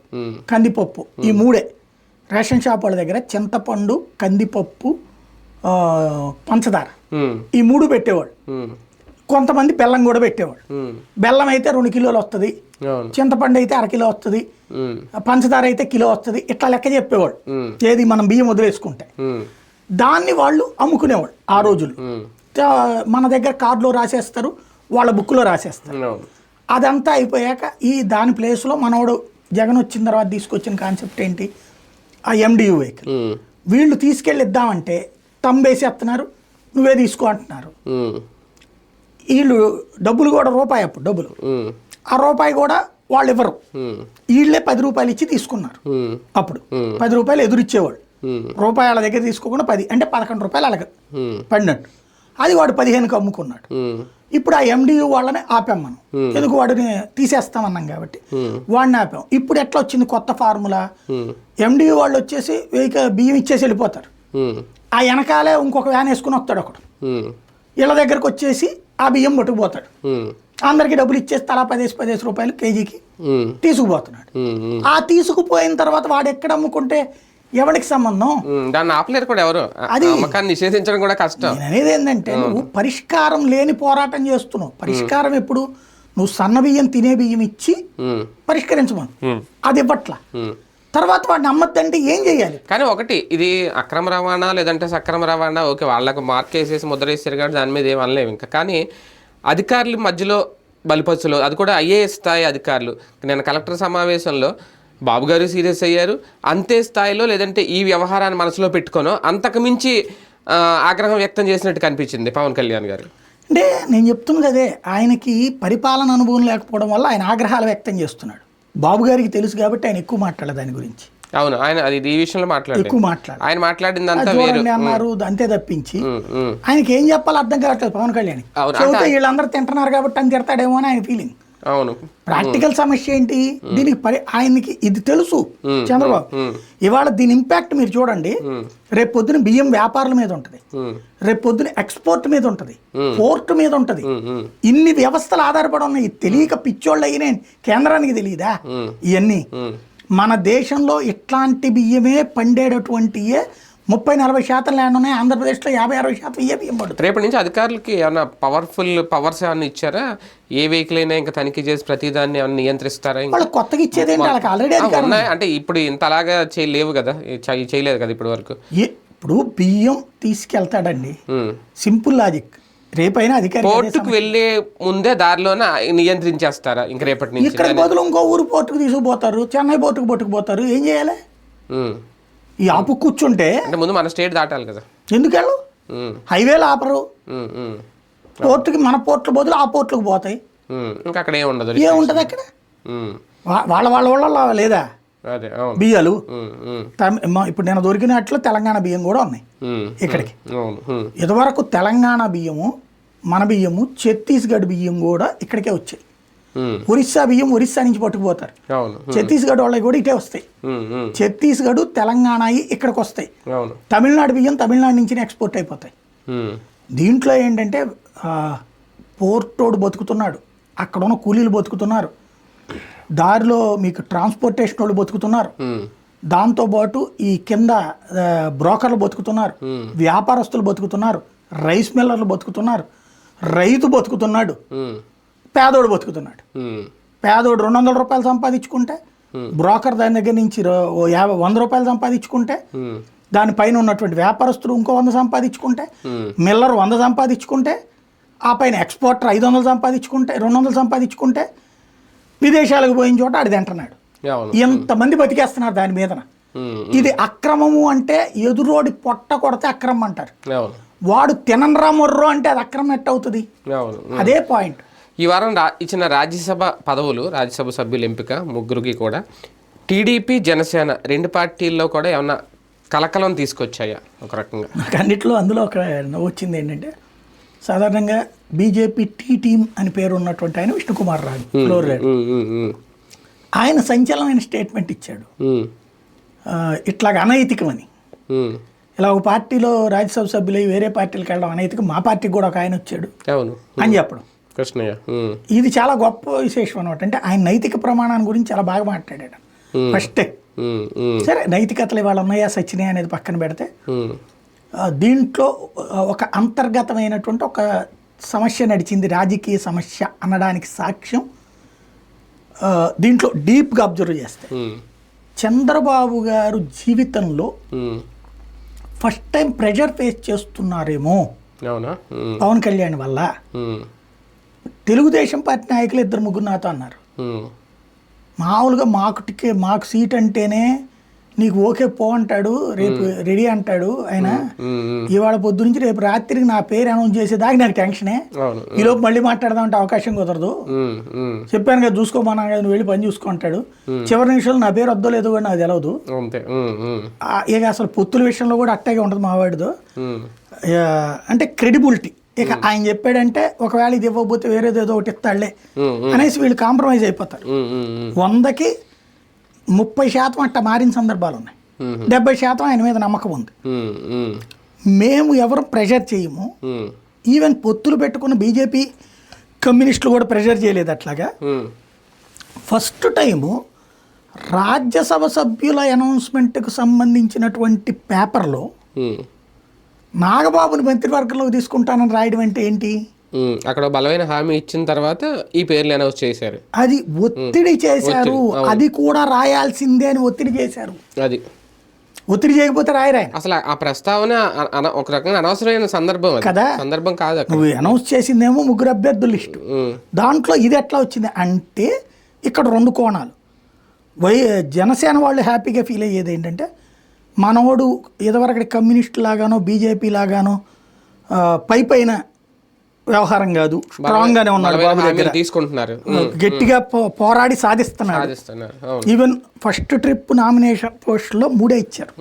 కందిపప్పు ఈ 3 రేషన్ షాప్ వాళ్ళ దగ్గర చింతపండు, కందిపప్పు, పంచదార ఈ 3 పెట్టేవాళ్ళు. కొంతమంది బెల్లం కూడా పెట్టేవాళ్ళు. బెల్లం అయితే 2 కిలోలు వస్తుంది, చింతపండు అయితే 1/2 కిలో వస్తుంది, పంచదార అయితే కిలో వస్తుంది, ఇట్లా లెక్క చెప్పేవాళ్ళు. ఏది మనం బియ్యం వదిలేసుకుంటే దాన్ని వాళ్ళు అమ్ముకునేవాళ్ళు ఆ రోజులు. మన దగ్గర కార్డులో రాసేస్తారు, వాళ్ళ బుక్లో రాసేస్తారు. అదంతా అయిపోయాక దాని ప్లేస్లో మనోడు జగన్ వచ్చిన తర్వాత తీసుకొచ్చిన కాన్సెప్ట్ ఏంటి, ఆ MDU వెహికల్. వీళ్ళు తీసుకెళ్ళి ఇద్దామంటే తంబేసేస్తున్నారు, నువ్వే తీసుకో అంటున్నారు. వీళ్ళు డబ్బులు కూడా రూపాయి, అప్పుడు డబ్బులు ఆ రూపాయి కూడా వాళ్ళు ఇవ్వరు. వీళ్ళే 10 రూపాయలు ఇచ్చి తీసుకున్నారు. అప్పుడు 10 రూపాయలు ఎదురిచ్చేవాళ్ళు, రూపాయి వాళ్ళ దగ్గర తీసుకోకుండా 10 అంటే 11 రూపాయలు అలాగ పడినట్టు. అది వాడు 15కి అమ్ముకున్నాడు. ఇప్పుడు ఆ MDU వాళ్ళని ఆపాం మనం, ఎందుకు వాడిని తీసేస్తామన్నాం కాబట్టి వాడిని ఆపాం. ఇప్పుడు ఎట్లా వచ్చింది కొత్త ఫార్ములా, MDU వాళ్ళు వచ్చేసి బియ్యం ఇచ్చేసి వెళ్ళిపోతారు. ఆ వెనకాలే ఇంకొక వ్యాన్ వేసుకుని వస్తాడు ఒకడు, వీళ్ళ దగ్గరకు వచ్చేసి ఆ బియ్యం పట్టుకుపోతాడు. అందరికి డబ్బులు ఇచ్చేసి తలా 10 రూపాయలు కేజీకి తీసుకుపోతున్నాడు. ఆ తీసుకుపోయిన తర్వాత వాడు ఎక్కడ అమ్ముకుంటే ఎవరికి సంబంధం, దాన్ని ఆపలేరు కూడా ఎవరు, అది నిషేధించడం కూడా కష్టం. అనేది ఏంటంటే, నువ్వు పరిష్కారం లేని పోరాటం చేస్తున్నావు. పరిష్కారం ఎప్పుడు, నువ్వు సన్న బియ్యం తినే బియ్యం ఇచ్చి పరిష్కరించమను, అది ఇవ్వట్లా. తర్వాత వాడిని అమ్మద్దంటే ఏం చేయాలి? కానీ ఒకటి, ఇది అక్రమ రవాణా లేదంటే సక్రమ రవాణా, ఓకే వాళ్ళకు మార్క్ వేసేసి ముద్ర వేసారు కాబట్టి దాని మీద ఏం అనలేము ఇంకా. కానీ అధికారుల మధ్యలో బలిపచ్చులో, అది కూడా IAS స్థాయి అధికారులు. నేను కలెక్టర్ సమావేశంలో బాబు గారు సీరియస్ అయ్యారు, అంతే స్థాయిలో లేదంటే ఈ వ్యవహారాన్ని మనసులో పెట్టుకోనో అంతకు మించి ఆగ్రహం వ్యక్తం చేసినట్టు కనిపించింది పవన్ కళ్యాణ్ గారు. అంటే నేను చెప్తున్నా కదే, ఆయనకి పరిపాలన అనుభవం లేకపోవడం వల్ల ఆయన ఆగ్రహాలు వ్యక్తం చేస్తున్నాడు. బాబు గారికి తెలుసు కాబట్టి ఆయన ఎక్కువ మాట్లాడాలి దాని గురించి. అవును, ఆయన అది ఈ విషయంలో ఎక్కువ మాట్లాడారు. ఆయన మాట్లాడింది అన్నారు అంతే తప్పించి ఆయనకి ఏం చెప్పాలో అర్థం కావట్లేదు పవన్ కళ్యాణ్. వీళ్ళందరూ తింటున్నారు కాబట్టి అని తిడతాడేమో అని ఆయన ఫీలింగ్. అవును, ప్రాక్టికల్ సమస్య ఏంటి దీనికి, ఆయనకి ఇది తెలుసు చంద్రబాబు. ఇవాళ దీని ఇంపాక్ట్ మీరు చూడండి, రేపు పొద్దున బియ్యం వ్యాపారుల మీద ఉంటది, రేపు పొద్దున ఎక్స్పోర్ట్ మీద ఉంటది, పోర్ట్ మీద ఉంటది. ఇన్ని వ్యవస్థలు ఆధారపడి ఉన్నాయి. తెలియక పిచ్చోళ్ళు అయినా కేంద్రానికి తెలియదా ఇవన్నీ? మన దేశంలో ఇట్లాంటి బియ్యమే పండేటటువంటియే 30-40% ల్యాండ్ ఉన్నాయి. ఆంధ్రప్రదేశ్లో 50-60% ఇవే బియ్యం పడుతుంది. రేపటి నుంచి అధికారులకి ఏమన్నా పవర్స్ ఏమన్నా ఇచ్చారా? ఏ వెహికల్ అయినా ఇంకా తనిఖీ చేసి ప్రతిదాన్ని ఏమన్నా నియంత్రిస్తారా? వాళ్ళు కొత్తగా ఇచ్చేది వాళ్ళకి ఆల్రెడీ ఉన్నాయి. అంటే ఇప్పుడు ఇంత అలాగా చేయలేవు కదా, చేయలేదు కదా ఇప్పటి వరకు. ఇప్పుడు బియ్యం తీసుకెళ్తాడండి, సింపుల్ లాజిక్. రేపైనా అధికారి పోర్టుకు వెళ్ళే ముందే దారిలోనే నియంత్రించేస్తారా ఇంక రేపటి నుంచి? ఇక్కడ బదులు ఇంకో ఊరు పోర్టుకు తీసుకుపోతారు, చెన్నై పోర్టుకు పట్టుకుపోతారు. ఏం చేయాలి? ఈ ఆపు కూర్చుంటే ముందు మన స్టేట్ దాటాలి కదా, ఎందుకు వెళ్ళు? హైవేలు ఆపరు, పోర్టుకి మన పోర్టుల బదులు ఆ పోర్టులకు పోతాయి. ఇంకా అక్కడ ఏముండదు, ఏముంటది అక్కడ? వాళ్ళ లేదా బియ్యాలు? ఇప్పుడు నేను దొరికినట్లు తెలంగాణ బియ్యం కూడా ఉన్నాయి ఇక్కడికి. ఇదివరకు తెలంగాణ బియ్యము, మన బియ్యము, ఛత్తీస్గఢ్ బియ్యం కూడా ఇక్కడికే వచ్చాయి. ఒరిస్సా బియ్యం ఒరిస్సా నుంచి పట్టుకుపోతారు, ఛత్తీస్గఢ్ వాళ్ళకి కూడా ఇటే వస్తాయి. ఛత్తీస్గఢ్ తెలంగాణ ఇక్కడికి వస్తాయి. తమిళనాడు బియ్యం తమిళనాడు నుంచి ఎక్స్పోర్ట్ అయిపోతాయి. దీంట్లో ఏంటంటే పోర్టోడు బతుకుతున్నాడు, అక్కడ ఉన్న కూలీలు బతుకుతున్నారు, దారిలో మీకు ట్రాన్స్పోర్టేషన్ వాళ్ళు బతుకుతున్నారు, దాంతోపాటు ఈ కింద బ్రోకర్లు బతుకుతున్నారు, వ్యాపారస్తులు బతుకుతున్నారు, రైస్ మిల్లర్లు బతుకుతున్నారు, రైతు బతుకుతున్నాడు, పేదోడు బతుకుతున్నాడు. పేదోడు 200 రూపాయలు సంపాదించుకుంటే, బ్రోకర్ దాని దగ్గర నుంచి 100 రూపాయలు సంపాదించుకుంటే, దానిపైన ఉన్నటువంటి వ్యాపారస్తులు ఇంకో 100 సంపాదించుకుంటే, మిల్లర్ 100 సంపాదించుకుంటే, ఆ పైన ఎక్స్పోర్టర్ 500 సంపాదించుకుంటే 200 సంపాదించుకుంటే విదేశాలకు పోయిన చోట ఆడిది అంటున్నాడు. ఎంతమంది బతికేస్తున్నారు దాని మీదన. ఇది అక్రమము అంటే ఎదురోడి పొట్ట కొడితే అక్రమం అంటారు. వాడు తిననరా మొర్రో అంటే అది అక్రమం ఎట్ట అవుతుంది? అదే పాయింట్. ఈ వారం ఇచ్చిన రాజ్యసభ పదవులు, రాజ్యసభ సభ్యుల ఎంపిక ముగ్గురికి కూడా టీడీపీ జనసేన 2 పార్టీల్లో కూడా ఏమన్నా కలకలం తీసుకొచ్చాయా ఒక రకంగా? నాకు అన్నిట్లో అందులో ఒక వచ్చింది ఏంటంటే, సాధారణంగా బీజేపీ టీమ్ అని పేరు ఉన్నటువంటి ఆయన విష్ణుకుమార్ రాజు ఫ్లోర్ లీడర్, ఆయన సంచలనమైన స్టేట్మెంట్ ఇచ్చాడు. ఇట్లాగ అనైతికమని, ఇలా ఒక పార్టీలో రాజ్యసభ సభ్యులై వేరే పార్టీలకు వెళ్ళడం అనైతికం, మా పార్టీకి కూడా ఒక ఆయన వచ్చాడు అని చెప్పడం. ఇది చాలా గొప్ప విశేషం అనమాట. అంటే ఆయన నైతిక ప్రమాణాన్ని గురించి చాలా బాగా మాట్లాడాడు ఫస్టే. సరే, నైతికతలు ఇవాళ ఉన్నాయా సచ్చినాయి అనేది పక్కన పెడితే, దీంట్లో ఒక అంతర్గతమైనటువంటి ఒక సమస్య నడిచింది, రాజకీయ సమస్య అనడానికి సాక్ష్యం దీంట్లో డీప్గా అబ్జర్వ్ చేస్తే, చంద్రబాబు గారు జీవితంలో ఫస్ట్ టైం ప్రెషర్ ఫేస్ చేస్తున్నారేమో పవన్ కళ్యాణ్ వల్ల. తెలుగుదేశం పార్టీ నాయకులు 2-3 నాతో అన్నారు, మామూలుగా మాకు సీట్ అంటేనే నీకు ఓకే పో అంటాడు, రేపు రెడీ అంటాడు ఆయన, ఇవాళ పొద్దు నుంచి రేపు రాత్రికి నా పేరు అనౌన్స్ చేసేదాకా నాకు టెన్షనే, ఈలోపు మళ్ళీ మాట్లాడదామంటే అవకాశం కుదరదు, చెప్పాను కదా చూసుకోమన్నా కదా నువ్వు వెళ్ళి పని చూసుకో అంటాడు. చివరి నిమిషంలో నా పేరు వద్దో లేదో కూడా నాకు తెలియదు. ఇక అసలు పొత్తుల విషయంలో కూడా అట్టాగే ఉంటుంది మావాడితో. అంటే క్రెడిబిలిటీ, ఇక ఆయన చెప్పాడంటే ఒకవేళ ఇది ఇవ్వకపోతే వేరేది ఏదో ఒకటి ఇస్తాడులే అనేసి వీళ్ళు కాంప్రమైజ్ అయిపోతారు. 100కి 30% అట్ట మారిన సందర్భాలు ఉన్నాయి, 70% ఆయన మీద నమ్మకం ఉంది. మేము ఎవరు ప్రెషర్ చేయము, ఈవెన్ పొత్తులు పెట్టుకున్న బీజేపీ కమ్యూనిస్టులు కూడా ప్రెషర్ చేయలేదు. అట్లాగా ఫస్ట్ టైము రాజ్యసభ సభ్యుల అనౌన్స్మెంట్కు సంబంధించినటువంటి పేపర్లో నాగబాబుని మంత్రివర్గంలోకి తీసుకుంటానని రాయడం అంటే ఏంటి? అక్కడ బలమైన హామీ ఇచ్చిన తర్వాత ఈ పేర్లు అనౌన్స్ చేశారు. అది ఒత్తిడి చేశారు, అది కూడా రాయాల్సిందే అని ఒత్తిడి చేశారు. అది ఒత్తిడి చేయకపోతే రాయరా? అసలు ఆ ప్రస్తావన ఒక రకంగా అనవసరమైన సందర్భం కదా, సందర్భం కాదు. నువ్వు అనౌన్స్ చేసిందేమో 3 అభ్యర్థుల లిస్టు, దాంట్లో ఇది ఎట్లా వచ్చింది అంటే ఇక్కడ 2 కోణాలు. జనసేన వాళ్ళు హ్యాపీగా ఫీల్ అయ్యేది ఏంటంటే, మనోడు ఇదివరకు కమ్యూనిస్ట్ లాగానో బీజేపీ లాగానో పైన వ్యవహారం కాదు, స్ట్రాంగ్ గానే ఉన్నాడు, బాబు దగ్గర తీసుకుంటున్నారు, గట్టిగా పోరాడి సాధిస్తున్నాడు. ఈవెన్ ఫస్ట్ ట్రిప్ నామినేషన్ పోస్టులో 3 ఇచ్చారు,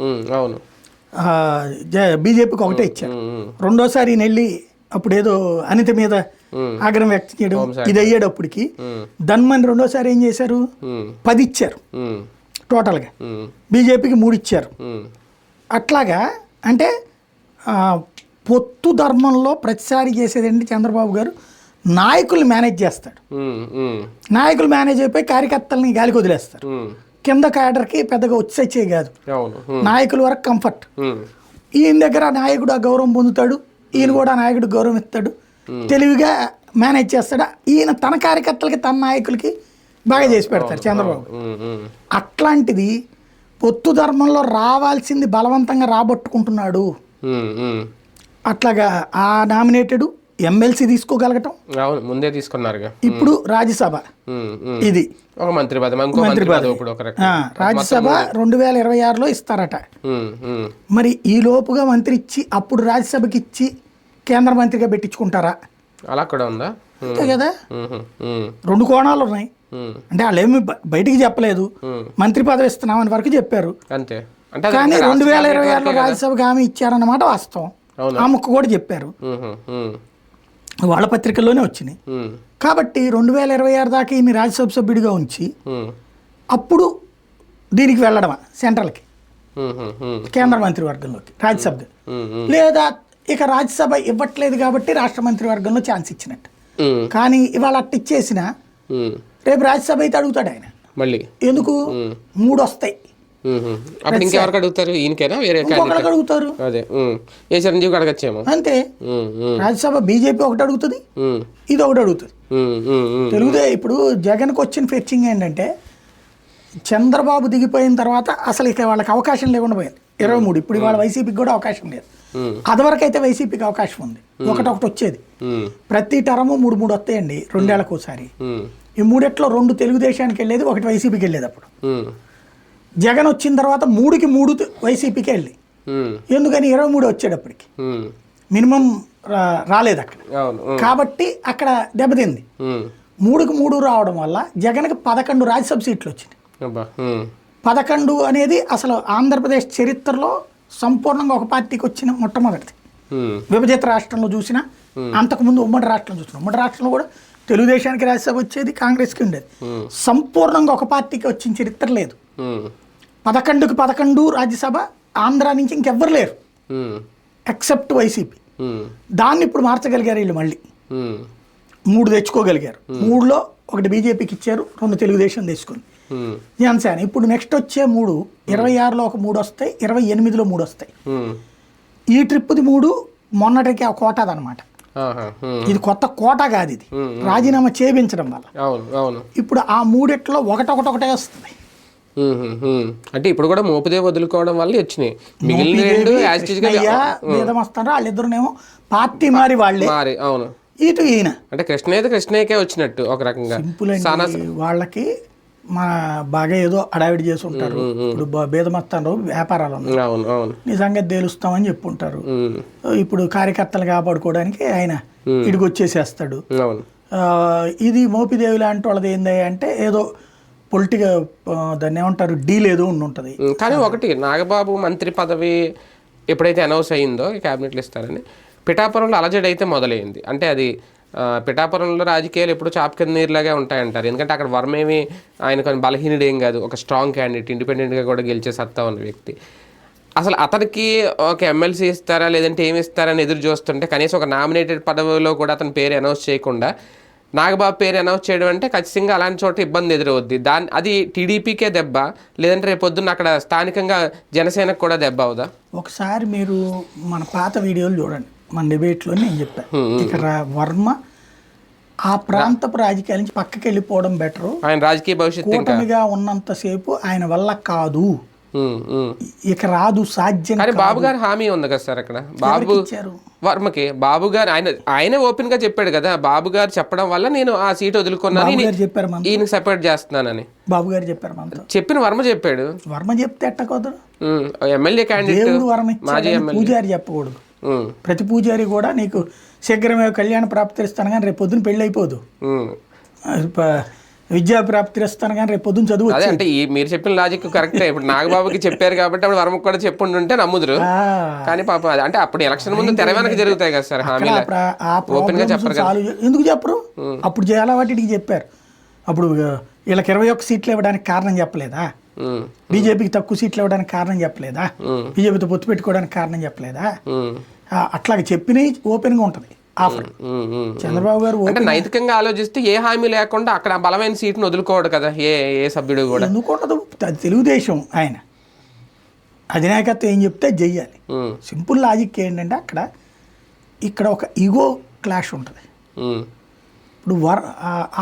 బీజేపీకి 1 ఇచ్చారు. రెండోసారి వెళ్ళి అప్పుడు ఏదో అనిత మీద ఆగ్రహం వ్యక్తం చేయడం ఇది అయ్యేటప్పటికి ధన్మన్ రెండోసారి ఏం చేశారు, 10 ఇచ్చారు టోటల్గా, బీజేపీకి 3 ఇచ్చారు. అట్లాగా అంటే పొత్తు ధర్మంలో ప్రతిసారి చేసేది ఏంటి, చంద్రబాబు గారు నాయకుల్ని మేనేజ్ చేస్తాడు, నాయకులు మేనేజ్ అయిపోయి కార్యకర్తలని గాలికి వదిలేస్తారు, కింద క్యాడర్కి పెద్దగా వచ్చే కాదు, నాయకుల వరకు కంఫర్ట్. ఈయన దగ్గర నాయకుడు ఆ గౌరవం పొందుతాడు, ఈయన కూడా నాయకుడు గౌరవం ఇస్తాడు, తెలివిగా మేనేజ్ చేస్తాడు. ఈయన తన కార్యకర్తలకి తన నాయకులకి బాగా చేసి పెడతారు చంద్రబాబు. అట్లాంటిది పొత్తు ధర్మంలో రావాల్సింది బలవంతంగా రాబట్టుకుంటున్నాడు. అట్లాగా ఆ నామినేటెడ్ ఎమ్మెల్సీ తీసుకోగలగటం ముందే తీసుకున్నారు. ఇప్పుడు రాజ్యసభ ఇది మంత్రి పదవి రాజ్యసభ 2026లో ఇస్తారట. మరి ఈ లోపుగా మంత్రి ఇచ్చి అప్పుడు రాజ్యసభకి ఇచ్చి కేంద్ర మంత్రిగా పెట్టించుకుంటారా? అలా కూడా ఉందా? అంతే కదా, 2 కోణాలు ఉన్నాయి. అంటే వాళ్ళు ఏమి బయటికి చెప్పలేదు, మంత్రి పదవి ఇస్తున్నామని వరకు చెప్పారు అంతే. కానీ 2026లో రాజ్యసభకు హామీ ఇచ్చారన్నమాట వాస్తవం. ఆ ముక్క కూడా చెప్పారు, వాళ్ళ పత్రికల్లోనే వచ్చినాయి. కాబట్టి 2026 దాకా ఈయన రాజ్యసభ సభ్యుడిగా ఉంచి అప్పుడు దీనికి వెళ్ళడమా సెంట్రల్కి, కేంద్ర మంత్రివర్గంలోకి, రాజ్యసభ. లేదా ఇక రాజ్యసభ ఇవ్వట్లేదు కాబట్టి రాష్ట్ర మంత్రివర్గంలో ఛాన్స్ ఇచ్చినట్టు. కానీ ఇవాళ అట్ట ఇచ్చేసిన రేపు రాజ్యసభ అయితే అడుగుతాడు ఆయన మళ్ళీ, ఎందుకు 3 వస్తాయి. ఇంకెవరికి అడుగుతారు? ఈయనకైనా వేరే అడుగుతారు, అదే ఏ చిరంజీవి అడగచ్చేమో అంతే. రాజ్యసభ బీజేపీ ఒకటి అడుగుతుంది, ఇది ఒకటి అడుగుతుంది. తెలుగుదేశం ఇప్పుడు జగన్కి వచ్చిన ఫెచ్చింగ్ ఏంటంటే, చంద్రబాబు దిగిపోయిన తర్వాత అసలు ఇక వాళ్ళకి అవకాశం లేకుండా పోయింది 23. ఇప్పుడు వాళ్ళ వైసీపీకి కూడా అవకాశం లేదు. అదివరకు అయితే వైసీపీకి అవకాశం ఉంది, ఒకటొకటి వచ్చేది. ప్రతి టర్ము 3 వస్తాయండి, 2 ఏళ్లకు ఒకసారి. ఈ 3 2 తెలుగుదేశానికి వెళ్ళేది, 1 వైసీపీకి వెళ్ళేది. అప్పుడు జగన్ వచ్చిన తర్వాత 3కి 3 వైసీపీకి వెళ్ళి, ఎందుకని 23 వచ్చేటప్పటికి మినిమం రాలేదు అక్కడ. కాబట్టి అక్కడ దెబ్బతింది. 3కి 3 రావడం వల్ల జగన్కి 11 రాజ్యసభ సీట్లు వచ్చినాయి. 11 అనేది అసలు ఆంధ్రప్రదేశ్ చరిత్రలో సంపూర్ణంగా ఒక పార్టీకి వచ్చిన మొట్టమొదటిది. విభజిత రాష్ట్రంలో చూసినా, అంతకుముందు ఉమ్మడి రాష్ట్రంలో చూసినా, ఉమ్మడి రాష్ట్రంలో కూడా తెలుగుదేశానికి రాజ్యసభ వచ్చేది, కాంగ్రెస్కి ఉండేది. సంపూర్ణంగా ఒక పార్టీకి వచ్చిన చరిత్ర లేదు. 11కి 11 రాజ్యసభ ఆంధ్ర నుంచి ఇంకెవ్వరు లేరు ఎక్సెప్ట్ వైసీపీ. దాన్ని ఇప్పుడు మార్చగలిగారు వీళ్ళు, మళ్ళీ 3 తెచ్చుకోగలిగారు. 3లో 1 బీజేపీకి ఇచ్చారు, 2 తెలుగుదేశం తెచ్చుకుంది జనసేన. ఇప్పుడు నెక్స్ట్ వచ్చే 3, 26లో 3 వస్తాయి, 28లో 3 వస్తాయి. ఈ ట్రిప్ది 3 మొన్నటికి ఆ కోటాదనమాట. ఇది కొత్త కోట కాదు, ఇది రాజీనామా చేయించడం వల్ల. ఇప్పుడు ఆ 3 ఒకటే వస్తుంది. అంటే ఇప్పుడు కూడా మోపుదే వదులుకోవడం వల్ల వచ్చినాయి. వేదమస్తారా వాళ్ళిద్దరునేమో పార్టీ మారి వాళ్ళే. అవును, ఇటు ఈయన అంటే కృష్ణయ్యకే వచ్చినట్టు ఒక రకంగా. సింపుల్ అండి, వాళ్ళకి మన బాగా ఏదో అడావిడి చేసి ఉంటారు. ఇప్పుడు భేదమస్తాను వ్యాపారాలు నిజంగా తేలుస్తామని చెప్పుంటారు. ఇప్పుడు కార్యకర్తలు కాపాడుకోవడానికి ఆయన ఇడికి వచ్చేసేస్తాడు. ఇది మోపిదేవి లాంటి వాళ్ళది ఏంది అంటే ఏదో పొలిటికల్ దాన్ని ఏమంటారు, డీల్ ఏదో ఉంటుంది. కానీ ఒకటి, నాగబాబు మంత్రి పదవి ఎప్పుడైతే అనౌన్స్ అయ్యిందో క్యాబినెట్లు ఇస్తారని, పిఠాపురంలో అలజడి అయితే మొదలైంది. అంటే అది పిఠాపురంలో రాజకీయాలు ఎప్పుడు చాప్ కింద నీరులాగే ఉంటాయంటారు. ఎందుకంటే అక్కడ వర్మేమి ఆయన కొన్ని బలహీనుడు ఏం కాదు, ఒక స్ట్రాంగ్ క్యాండిడేట్, ఇండిపెండెంట్గా కూడా గెలిచే సత్తా ఉన్న వ్యక్తి. అసలు అతనికి ఒక ఎమ్మెల్సీ ఇస్తారా లేదంటే ఏమి ఇస్తారని ఎదురు చూస్తుంటే, కనీసం ఒక నామినేటెడ్ పదవిలో కూడా అతని పేరు అనౌన్స్ చేయకుండా నాగబాబు పేరు అనౌన్స్ చేయడం అంటే ఖచ్చితంగా అలాంటి చోట ఇబ్బంది ఎదురవుద్ది. అది టీడీపీకే దెబ్బ, లేదంటే రేపు పొద్దున్న అక్కడ స్థానికంగా జనసేనకు కూడా దెబ్బ అవుదా? ఒకసారి మీరు మన పాత వీడియోలు చూడండి, మన డిబేట్లో నేను చెప్పాను, ఇక్కడ వర్మ ఆ ప్రాంతపు రాజకీయాల నుంచి పక్కకి వెళ్ళిపోవడం బెటరు. ఆయన రాజకీయ భవిష్యత్తు కూటమిగా ఉన్నంతసేపు ఆయన వల్ల కాదు, ఇక రాదు, సాధ్యం. కానీ బాబు గారు హామీ ఉంది కదా సార్ అక్కడ, బాబు వర్మకి. బాబు గారు ఆయనే ఓపెన్ గా చెప్పాడు కదా, బాబు గారు చెప్పడం వల్ల నేను ఆ సీట్ వదులుకున్నాను, ఈయన సెపరేట్ చేస్తున్నానని బాబు గారు చెప్పారు. చెప్పిన వర్మ చెప్పాడు. వర్మ చెప్తే ఎట్టకూడదు, ఎమ్మెల్యే క్యాండిడేట్ మాజీ పూజారి చెప్పకూడదు. ప్రతి పూజారి కూడా నీకు శీఘ్రమే కళ్యాణ ప్రాప్తిస్తాను కానీ రేపు పొద్దున పెళ్ళి అయిపోదు, విద్యా ప్రాప్తిస్తాను కానీ రేపు పొద్దున చదువు. అదే అంటే మీరు చెప్పిన లాజిక్ కరెక్టే. ఇప్పుడు నాగబాబుకి చెప్పారు కాబట్టి అప్పుడు వర్మకు కూడా చెప్పుంటే నమ్ముదురు. కానీ పాప అంటే అప్పుడు ఎలక్షన్ ముందు తెర వెనక జరుగుతాయి కదా సార్, హామీలు ఓపెన్ గా చెప్పరు కదా. ఎందుకు చెప్పరు? అప్పుడు చాలా వాటికి చెప్పారు. అప్పుడు వీళ్ళకి 21 సీట్లు ఇవ్వడానికి కారణం చెప్పలేదా? బీజేపీకి తక్కువ సీట్లు ఇవ్వడానికి కారణం చెప్పలేదా? బీజేపీతో పొత్తు పెట్టుకోవడానికి కారణం చెప్పలేదా? అట్లాగే చెప్పినవి ఓపెన్ గా ఉంటది ఆఫర్. చంద్రబాబు గారు అంటే నైతికంగా ఆలోచిస్తే ఏ హామీ లేకుండా అక్కడ బలమైన సీట్ను వదులుకోవడు కదా ఏ సభ్యుడు కూడా. ఎందుకుండదు, తెలుగుదేశం ఆయన అధినాయకత్వం ఏం చెప్తే చెయ్యాలి. సింపుల్ లాజిక్ ఏంటంటే ఇక్కడ ఒక ఈగో క్లాష్ ఉంటుంది. ఇప్పుడు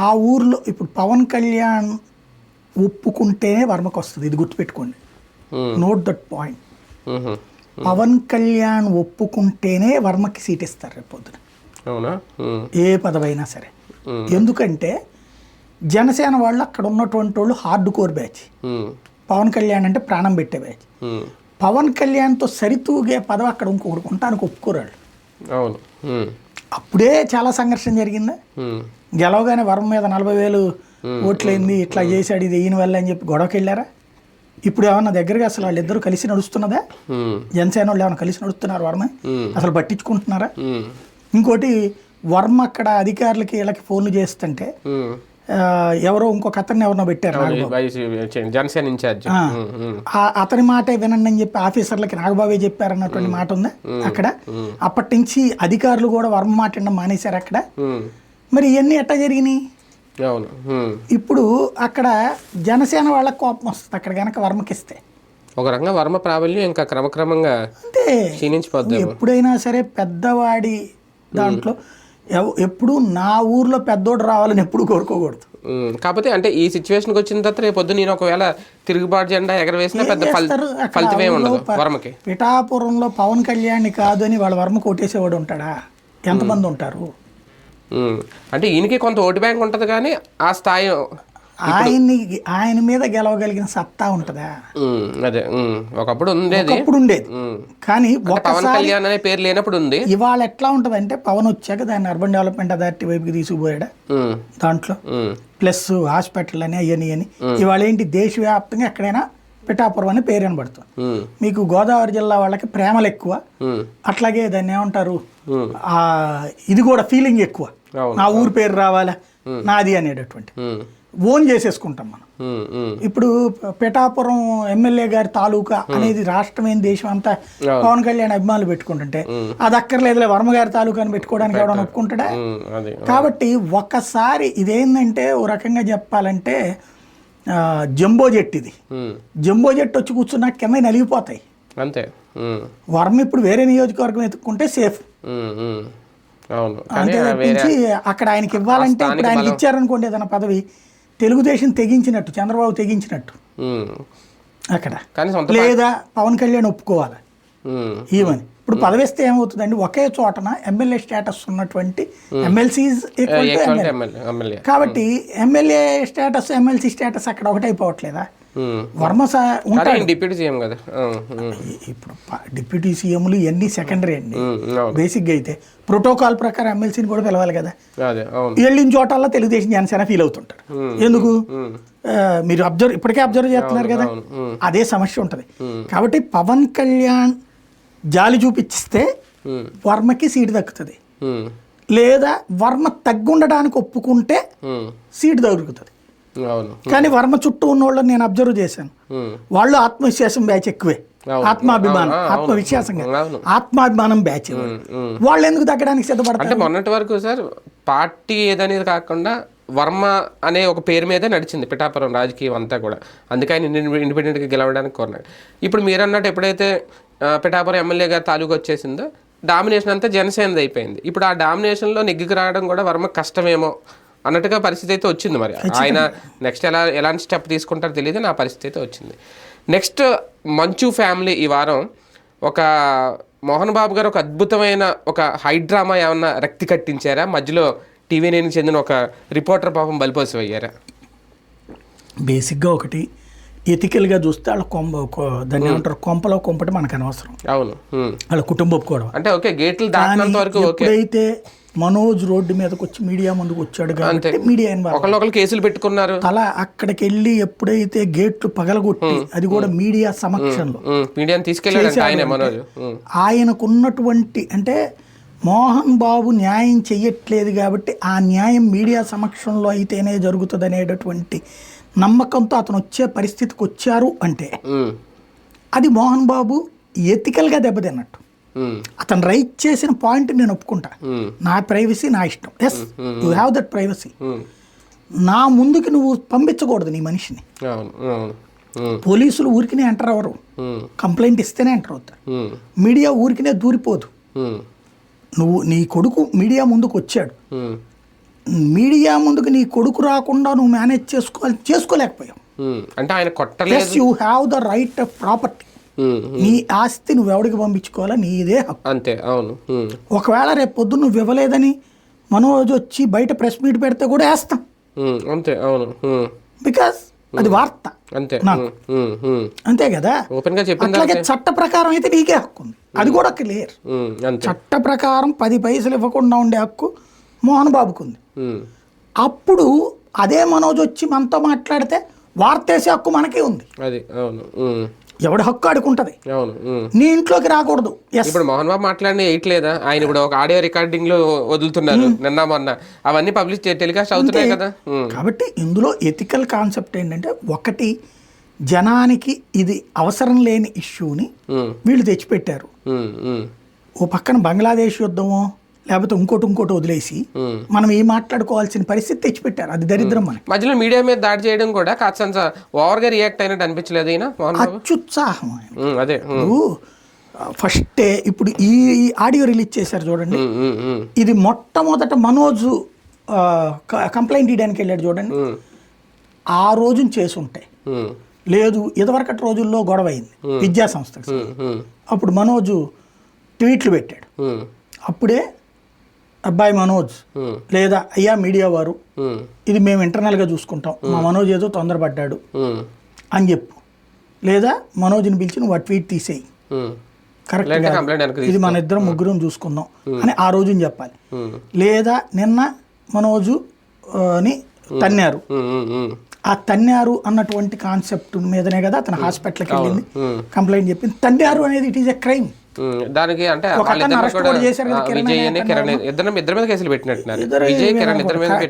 ఆ ఊర్లో ఇప్పుడు పవన్ కళ్యాణ్ ఒప్పుకుంటేనే వర్మకు వస్తుంది, ఇది గుర్తుపెట్టుకోండి, note that point. Pawan Kalyan ఒప్పుకుంటేనే వర్మకి సీట్ ఇస్తారు రేపు పొద్దున, ఏ పదవైనా సరే. ఎందుకంటే జనసేన వాళ్ళు అక్కడ ఉన్నటువంటి వాళ్ళు hard core batch, Pawan Kalyan అంటే ప్రాణం పెట్టే బ్యాచ్. పవన్ కళ్యాణ్తో సరితూగే పదవి అక్కడ ఇంకొకటి ఉంటానికి ఒప్పుకోరాళ్ళు. అప్పుడే చాలా సంఘర్షణ జరిగిందా. గెలవగానే వర్మ మీద 40,000 ఓట్లయింది, ఇట్లా చేశాడు, ఇది ఈయన వల్ల అని చెప్పి గొడవకి వెళ్ళారా? ఇప్పుడు ఏమన్నా దగ్గరగా అసలు వాళ్ళిద్దరూ కలిసి నడుస్తున్నదా? జనసేన వాళ్ళు ఏమైనా కలిసి నడుస్తున్నారు వర్మ? అసలు పట్టించుకుంటున్నారా? ఇంకోటి, వర్మ అక్కడ అధికారులకి వీళ్ళకి ఫోన్లు చేస్తుంటే ఎవరో ఇంకొక అతన్ని ఎవరినో పెట్టారు, జనసేన ఇన్ఛార్జ్, అతని మాటే వినండి అని చెప్పి ఆఫీసర్లకి నాగబాబే చెప్పారన్నటువంటి మాట ఉంది అక్కడ. అప్పటి నుంచి అధికారులు కూడా వర్మ మాట వినడం మానేశారు అక్కడ. మరి ఇవన్నీ ఎట్టా జరిగినాయి? ఇప్పుడు అక్కడ జనసేన వాళ్ళకి కోపం వస్తుంది అక్కడ కనుక వర్మకిస్తే. ఒక రకంగా వర్మ ప్రాబల్యం ఇంకా క్రమక్రమంగా అంటే ఎప్పుడైనా సరే పెద్దవాడి దాంట్లో ఎప్పుడు నా ఊర్లో పెద్దోడు రావాలని ఎప్పుడు కోరుకోకూడదు. కాకపోతే అంటే ఈ సిచ్యువేషన్కి వచ్చిన తర్వాత రేపు పొద్దు నేను ఒకవేళ తిరుగుబాటు జెండా ఎగరవేసినా పెద్ద ఫలితం ఏమి ఉండదు వర్మకి. పిఠాపురంలో పవన్ కళ్యాణ్ కాదు అని వాళ్ళ వర్మ కొట్టేసేవాడు ఉంటాడా? ఎంతమంది ఉంటారు? అంటే ఈయనకి కొంత ఓటు బ్యాంక్ ఉంటుంది కానీ ఆ స్థాయి ఆయన మీద గెలవగలిగిన సత్తా ఉంటుందా? అదే ఒకప్పుడు ఉండేది కానీ పవన్ కళ్యాణ్ అనే పేరు లేనప్పుడు ఉంది. ఇవాళ ఎట్లా ఉంటదంటే పవన్ వచ్చాక దాన్ని అర్బన్ డెవలప్మెంట్ అథారిటీ వైపుకి తీసుకుపోయాడా దాంట్లో, ప్లస్ హాస్పిటల్ అని అవన్నీ అని. ఇవాళ ఏంటి దేశవ్యాప్తంగా ఎక్కడైనా పిఠాపురం అని పేరు వినబడుతుంది. మీకు గోదావరి జిల్లా వాళ్ళకి ప్రేమలు ఎక్కువ, అట్లాగే దాన్ని ఏమంటారు ఇది కూడా ఫీలింగ్ ఎక్కువ, నా ఊరు పేరు రావాలా నాది అనేటటువంటి ఓన్ చేసేసుకుంటాం మనం. ఇప్పుడు పిఠాపురం ఎమ్మెల్యే గారి తాలూకా అనేది రాష్ట్రమైన దేశం అంతా పవన్ కళ్యాణ్ అభిమానులు పెట్టుకుంటుంటే అది అక్కర్లేదులే వర్మ గారి తాలూకా అని పెట్టుకోవడానికి ఎవడన్నా ఒప్పుకుంటాడా? కాబట్టి ఒకసారి ఇదేంటంటే ఓ రకంగా చెప్పాలంటే జంబో జెట్, ఇది జంబో జెట్ వచ్చి కూర్చున్నా కింద నలిగిపోతాయి అంతే. వర్మ ఇప్పుడు వేరే నియోజకవర్గం ఎత్తుక్కుంటే సేఫ్. అంతే తప్పించి అక్కడ ఆయనకి ఇవ్వాలంటే ఇప్పుడు ఆయనకి ఇచ్చారనుకోండి ఏదైనా పదవి, తెలుగుదేశం తెగించినట్టు, చంద్రబాబు తెగించినట్టు అక్కడ, లేదా పవన్ కళ్యాణ్ ఒప్పుకోవాలి ఈవెన్. ఇప్పుడు పదవి ఇస్తే ఏమవుతుందండి, ఒకే చోటన ఎమ్మెల్యే స్టేటస్ ఉన్నటువంటి ఎమ్మెల్సీస్ ఎమ్మెల్యే, కాబట్టి ఎమ్మెల్యే స్టేటస్ ఎమ్మెల్సీ స్టేటస్ అక్కడ ఒకటైపోవట్లేదా? వర్మ ఉంటాడు డిప్యూటీ సీఎం కదా. ఇప్పుడు డిప్యూటీ సీఎంలు ఇవన్నీ సెకండరీ అండి. బేసిక్గా అయితే ప్రోటోకాల్ ప్రకారం ఎమ్మెల్సీని కూడా పిలవాలి కదా. వెళ్ళిన చోటల్లో తెలుగుదేశం జనసేన ఫీల్ అవుతుంటారు. ఎందుకు? మీరు ఇప్పటికే అబ్జర్వ్ చేస్తున్నారు కదా, అదే సమస్య ఉంటుంది. కాబట్టి పవన్ కళ్యాణ్ జాలి చూపించిస్తే వర్మకి సీటు దక్కుతుంది, లేదా వర్మ తగ్గుండడానికి ఒప్పుకుంటే సీటు దొరుకుతుంది. కానీ వర్మ చుట్టూ ఉన్న వాళ్ళని నేను అబ్జర్వ్ చేశాను, వాళ్ళు ఆత్మవిశ్వాసం బ్యాచ్ ఎక్కువే, ఆత్మాభిమానం ఆత్మాభిమానం బ్యాచ్. వాళ్ళు ఎందుకు తగ్గడానికి సిద్ధపడతారు? అంటే మొన్నటి వరకు సార్ పార్టీ ఏదనేది కాకుండా వర్మ అనే ఒక పేరు మీదే నడిచింది పిఠాపురం రాజకీయం అంతా కూడా, అందుకే ఆయన ఇండిపెండెంట్గా గెలవడానికి కోరినాడు. ఇప్పుడు మీరు అన్నట్టు ఎప్పుడైతే పిఠాపురం ఎమ్మెల్యే గారి తాలూకు వచ్చేసిందో డామినేషన్ అంతా జనసేనది అయిపోయింది. ఇప్పుడు ఆ డామినేషన్లో నెగ్గికి రావడం కూడా వర్మ కష్టమేమో అన్నట్టుగా పరిస్థితి అయితే వచ్చింది. మరి ఆయన నెక్స్ట్ ఎలాంటి స్టెప్ తీసుకుంటారో తెలియదు, నా పరిస్థితి అయితే వచ్చింది. నెక్స్ట్ మంచు ఫ్యామిలీ ఈ వారం ఒక మోహన్ బాబు గారు ఒక అద్భుతమైన ఒక హైడ్రామా ఏమన్నా రక్తి కట్టించారా? మధ్యలో టీవీ9కి చెందిన ఒక రిపోర్టర్ పాపం బలిపోసి అయ్యారా? బేసిక్గా ఒకటి ఎథికల్గా చూస్తే వాళ్ళ దాన్ని ఏమంటారు, కొంపలో కొంపటి మనకు అనవసరం. అవును, వాళ్ళ కుటుంబం కూడా అంటే ఓకే గేట్లు దాటినంత వరకు. ఎప్పుడైతే మనోజ్ రోడ్డు మీదకి వచ్చి మీడియా ముందుకు వచ్చాడు కాబట్టి మీడియా ఒకళ్ళు కేసులు పెట్టుకున్నారు. అలా అక్కడికి వెళ్ళి ఎప్పుడైతే గేట్లు పగలగొట్టి, అది కూడా మీడియా సమక్షంలో ఆయనకున్నటువంటి, అంటే మోహన్ బాబు న్యాయం చెయ్యట్లేదు కాబట్టి ఆ న్యాయం మీడియా సమక్షంలో అయితేనే జరుగుతుంది అనేటటువంటి నమ్మకంతో అతను వచ్చే పరిస్థితికి వచ్చారు అంటే అది మోహన్ బాబు ఎథికల్గా దెబ్బతిన్నట్టు. అతను రైట్ చేసిన పాయింట్ నేను ఒప్పుకుంటా, నా ప్రైవసీ నా ఇష్టం, yes you have that privacy. నా ముందుకి నువ్వు పంపించకూడదు నీ మనిషిని. పోలీసులు ఊరికినే ఎంటర్ అవ్వరు, కంప్లైంట్ ఇస్తేనే ఎంటర్ అవుతారు. మీడియా ఊరికినే దూరిపోదు. నీ కొడుకు మీడియా ముందుకు వచ్చాడు, మీడియా ముందుకు నీ కొడుకు రాకుండా నువ్వు మేనేజ్ చేసుకోలేకపోయావు. అంటే ఆయన కొట్టలేదు. You have the right of property. నీ ఆస్తి నువ్వు ఎవడికి పంపించుకోవాలా, నీదే హక్కు. అంతే. అవును. ఒకవేళ రేపు పొద్దున్న నువ్వు ఇవ్వలేదని మనోజ్ వచ్చి బయట ప్రెస్ మీట్ పెడితే కూడా వేస్తాం. అంతే. అవును. బికాస్ అది వార్త. అంతే. నాకు అంతే కదా. అట్లాగే చట్ట ప్రకారం అయితే నీకే హక్కు ఉంది, అది కూడా క్లియర్. చట్ట ప్రకారం 10 పైసలు ఇవ్వకుండా ఉండే హక్కు మోహన్ బాబుకు ఉంది. అప్పుడు అదే మనోజ్ వచ్చి మనతో మాట్లాడితే వార్తేసే హక్కు మనకే ఉంది. అది అవును. ఎవడి హక్కు ఆడుకుంటది, నీ ఇంట్లోకి రాకూడదు. ఇప్పుడు మోహన్ బాబు మాట్లాడిన వేయట్లేదా? ఆయన ఇప్పుడు ఒక ఆడియో రికార్డింగ్ లో వదులుతున్నారు నిన్న మొన్న, అవన్నీ పబ్లిష్ టెలికాస్ట్ అవుతున్నాయి కదా. కాబట్టి ఇందులో ఎథికల్ కాన్సెప్ట్ ఏంటంటే, ఒకటి జనానికి ఇది అవసరం లేని ఇష్యూని వీళ్ళు తెచ్చిపెట్టారు. ఓ పక్కన బంగ్లాదేశ్ యుద్ధమో లేకపోతే ఇంకోటి వదిలేసి మనం ఏం మాట్లాడుకోవాల్సిన పరిస్థితి తెచ్చిపెట్టారు. అది దరిద్రం. మనకి మధ్యలో మీడియా మీద దాడి చేయడం కూడా కాస్త ఓవర్ గా రియాక్ట్ అయినట్టు అనిపించలేదు ఈయన. అత్యుత్సాహం. అదే ఫస్టే ఇప్పుడు ఈ ఆడియో రిలీజ్ చేశారు చూడండి, ఇది మొట్టమొదట మనోజ్ కంప్లైంట్ ఇవ్వడానికి వెళ్ళాడు చూడండి, ఆ రోజున చేసి ఉంటాయి. లేదు ఇదివరకటి రోజుల్లో గొడవ అయింది విద్యా సంస్థకి, అప్పుడు మనోజ్ ట్వీట్లు పెట్టాడు. అప్పుడే అబ్బాయి మనోజ్ లేదా అయ్యా మీడియా వారు ఇది మేము ఇంటర్నల్గా చూసుకుంటాం, మా మనోజ్ ఏదో తొందరపడ్డాడు అని చెప్పు, లేదా మనోజ్ని పిలిచి నువ్వు ఆ ట్వీట్ తీసేయి, కరెక్ట్ ఇది మన ఇద్దరం ముగ్గురం చూసుకుందాం అని ఆ రోజుని చెప్పాలి. లేదా నిన్న మనోజు అని తన్నారు, ఆ తన్నారు అన్నటువంటి కాన్సెప్ట్ మీదనే కదా అతను హాస్పిటల్కి వెళ్ళింది, కంప్లైంట్ చెప్పింది. తన్నారు అనేది ఇట్ ఈస్ ఎ క్రైమ్. దానికి అంటే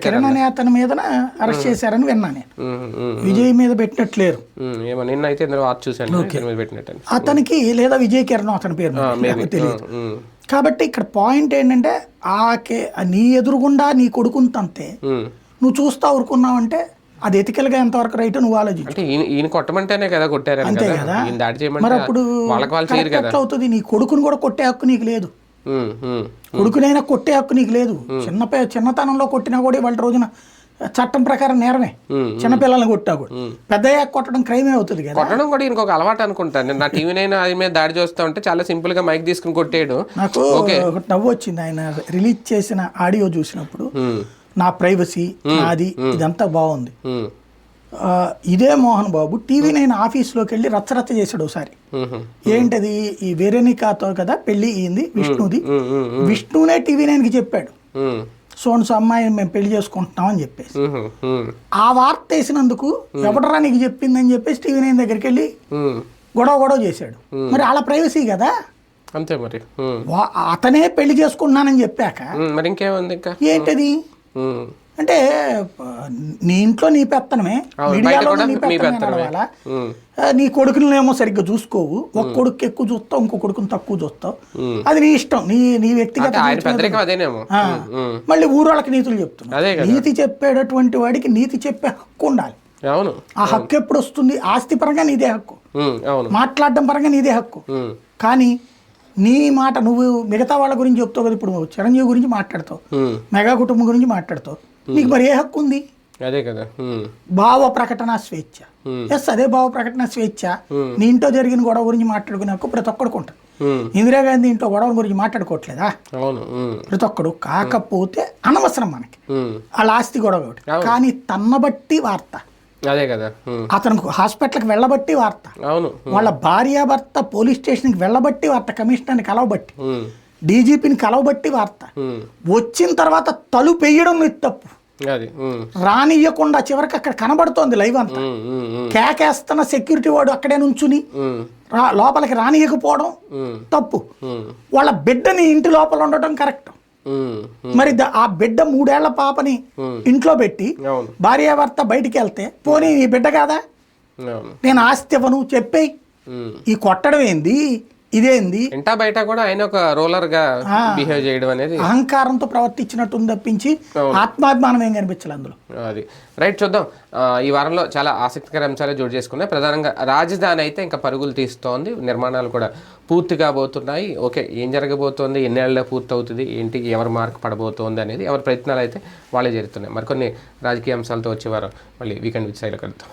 కిరణ్ అనే అతని మీద అరెస్ట్ చేశారని విన్నా నేను, విజయ్ మీద పెట్టినట్లేరు అతనికి, లేదా విజయ్ కిరణ్ అతని పేరు తెలియదు. కాబట్టి ఇక్కడ పాయింట్ ఏంటంటే నీ ఎదురుగుండా నీ కొడుకుని తంతే నువ్వు చూస్తా ఊరుకున్నావంటే అది ఎథికల్ గా ఎంతవరకు రైట్ నువ్వు ఆలోచించు. ఈయన కొట్టమంటేనే కదా కొట్టారు, అంతే కదా. మరి అప్పుడు అవుతుంది, నీ కొడుకుని కూడా కొట్టే హక్కు నీకు లేదు, కొడుకునైనా కొట్టే హక్కు నీకు లేదు. చిన్నతనంలో కొట్టినా కూడా వాళ్ళ రోజున చట్టం ప్రకారం నేరమే, చిన్నపిల్లల్ని కొట్టా కూడా. పెద్దయ్యాక కొట్టడం క్రైమే అవుతుంది కదా. కొట్టడం కూడా ఇంకొక అలవాటు అనుకుంటాను. నా టీవీ నైనా అది మీద దాడి చేస్తా ఉంటే చాలా సింపుల్ గా మైక్ తీసుకుని కొట్టాడు. నాకు ఒక నవ్వు వచ్చింది ఆయన రిలీజ్ చేసిన ఆడియో చూసినప్పుడు. నా ప్రైవసీ నాది ఇదంతా బాగుంది. ఇదే మోహన్ బాబు టీవీ నైన్ ఆఫీస్లోకి వెళ్ళి రచ్చరచ్చ చేశాడు ఒకసారి. ఏంటది, ఈ వెరోనికాతో కదా పెళ్లి అయింది విష్ణుది, విష్ణునే టీవీ నైన్కి చెప్పాడు సోన్స్ అమ్మాయిని మేము పెళ్లి చేసుకుంటున్నాం అని చెప్పేసి. ఆ వార్త వేసినందుకు ఎవడరా నీకు చెప్పిందని చెప్పేసి టీవీ నైన్ దగ్గరికి వెళ్ళి గొడవ చేశాడు. మరి వాళ్ళ ప్రైవసీ కదా, అంతే. మరి అతనే పెళ్లి చేసుకుంటున్నానని చెప్పాక మరి ఇంకేముంది ఇంకా ఏంటది అంటే నీ ఇంట్లో నీ పెత్తనమే, మీడియాలో నీ పెత్తనమే నడవాలా? నీ కొడుకునేమో సరిగ్గా చూసుకోవు, ఒక కొడుకు ఎక్కువ చూస్తావు, ఇంకో కొడుకుని తక్కువ చూస్తావు, అది నీ ఇష్టం, నీ వ్యక్తిగత. మళ్ళీ ఊరోళ్ళకి నీతులు చెప్తున్నావు. నీతి చెప్పేటటువంటి వాడికి నీతి చెప్పే హక్కు ఉండాలి. ఆ హక్కు ఎప్పుడు వస్తుంది? ఆస్తి పరంగా నీదే హక్కు, మాట్లాడడం పరంగా నీదే హక్కు. కానీ నీ మాట నువ్వు మిగతా వాళ్ళ గురించి చెప్తావు కదా, ఇప్పుడు చిరంజీవి గురించి మాట్లాడతావు, మెగా కుటుంబం గురించి మాట్లాడతావు, నీకు మరి ఏ హక్కు ఉంది? అదే కదా, భావ ప్రకటన స్వేచ్ఛ. ఎస్, అదే భావ ప్రకటన స్వేచ్ఛ. నీ ఇంట్లో జరిగిన గొడవ గురించి మాట్లాడుకునే హక్కు ప్రతి ఒక్కడికి ఉంటుంది. ఇందిరాగాంధీ ఇంట్లో గొడవ గురించి మాట్లాడుకోవట్లేదా ప్రతి ఒక్కడు? కాకపోతే అనవసరం మనకి వాళ్ళ ఆస్తి గొడవ ఒకటి. కానీ తన్నబట్టి వార్త, అదే కదా, అతను హాస్పిటల్కి వెళ్ళబట్టి వార్త, వాళ్ళ భార్యాభర్త పోలీస్ స్టేషన్కి వెళ్ళబట్టి వార్త, కమిషనర్ని కలవబట్టి, డీజీపీని కలవబట్టి వార్త, వచ్చిన తర్వాత తలుపు వేయడం తప్పు, రానియకుండా చివరికి అక్కడ కనబడుతోంది లైవ్ అంతా, కేకేస్తున్న సెక్యూరిటీ వాడు అక్కడే నుంచుని లోపలికి రానియకపోవడం తప్పు, వాళ్ళ బిడ్డని ఇంటి లోపల ఉండటం కరెక్ట్. మరి ఆ బిడ్డ 3 ఏళ్ల పాపని ఇంట్లో పెట్టి భార్యాభర్త బయటికి వెళ్తే పోనీ ఈ బిడ్డ కాదా, నేను ఆస్తి ఇవ్వను చెప్పేయి. ఈ కొట్టడం ఏంది, ఇదేంది? ఇంటా బయట కూడా ఆయన ఒక రోలర్ గా బిహేవ్ చేయడం అనేది అహంకారంతో ప్రవర్తించినట్టు తప్పించి ఆత్మాభిమానం ఏం కనిపించాలి అందులో. అది రైట్. చూద్దాం, ఈ వారంలో చాలా ఆసక్తికర అంశాలు జోడు చేసుకున్నాయి. ప్రధానంగా రాజధాని అయితే ఇంకా పరుగులు తీస్తోంది, నిర్మాణాలు కూడా పూర్తి కాబోతున్నాయి. ఓకే, ఏం జరగబోతోంది, ఎన్నేళ్ళలో పూర్తి అవుతుంది, ఏంటి, ఎవరు మార్క్ పడబోతోంది అనేది ఎవరి ప్రయత్నాలు అయితే వాళ్ళే జరుగుతున్నాయి. మరికొన్ని రాజకీయ అంశాలతో వచ్చే వారం మళ్ళీ వీకెండ్ విత్ శైలు కలుద్దాం.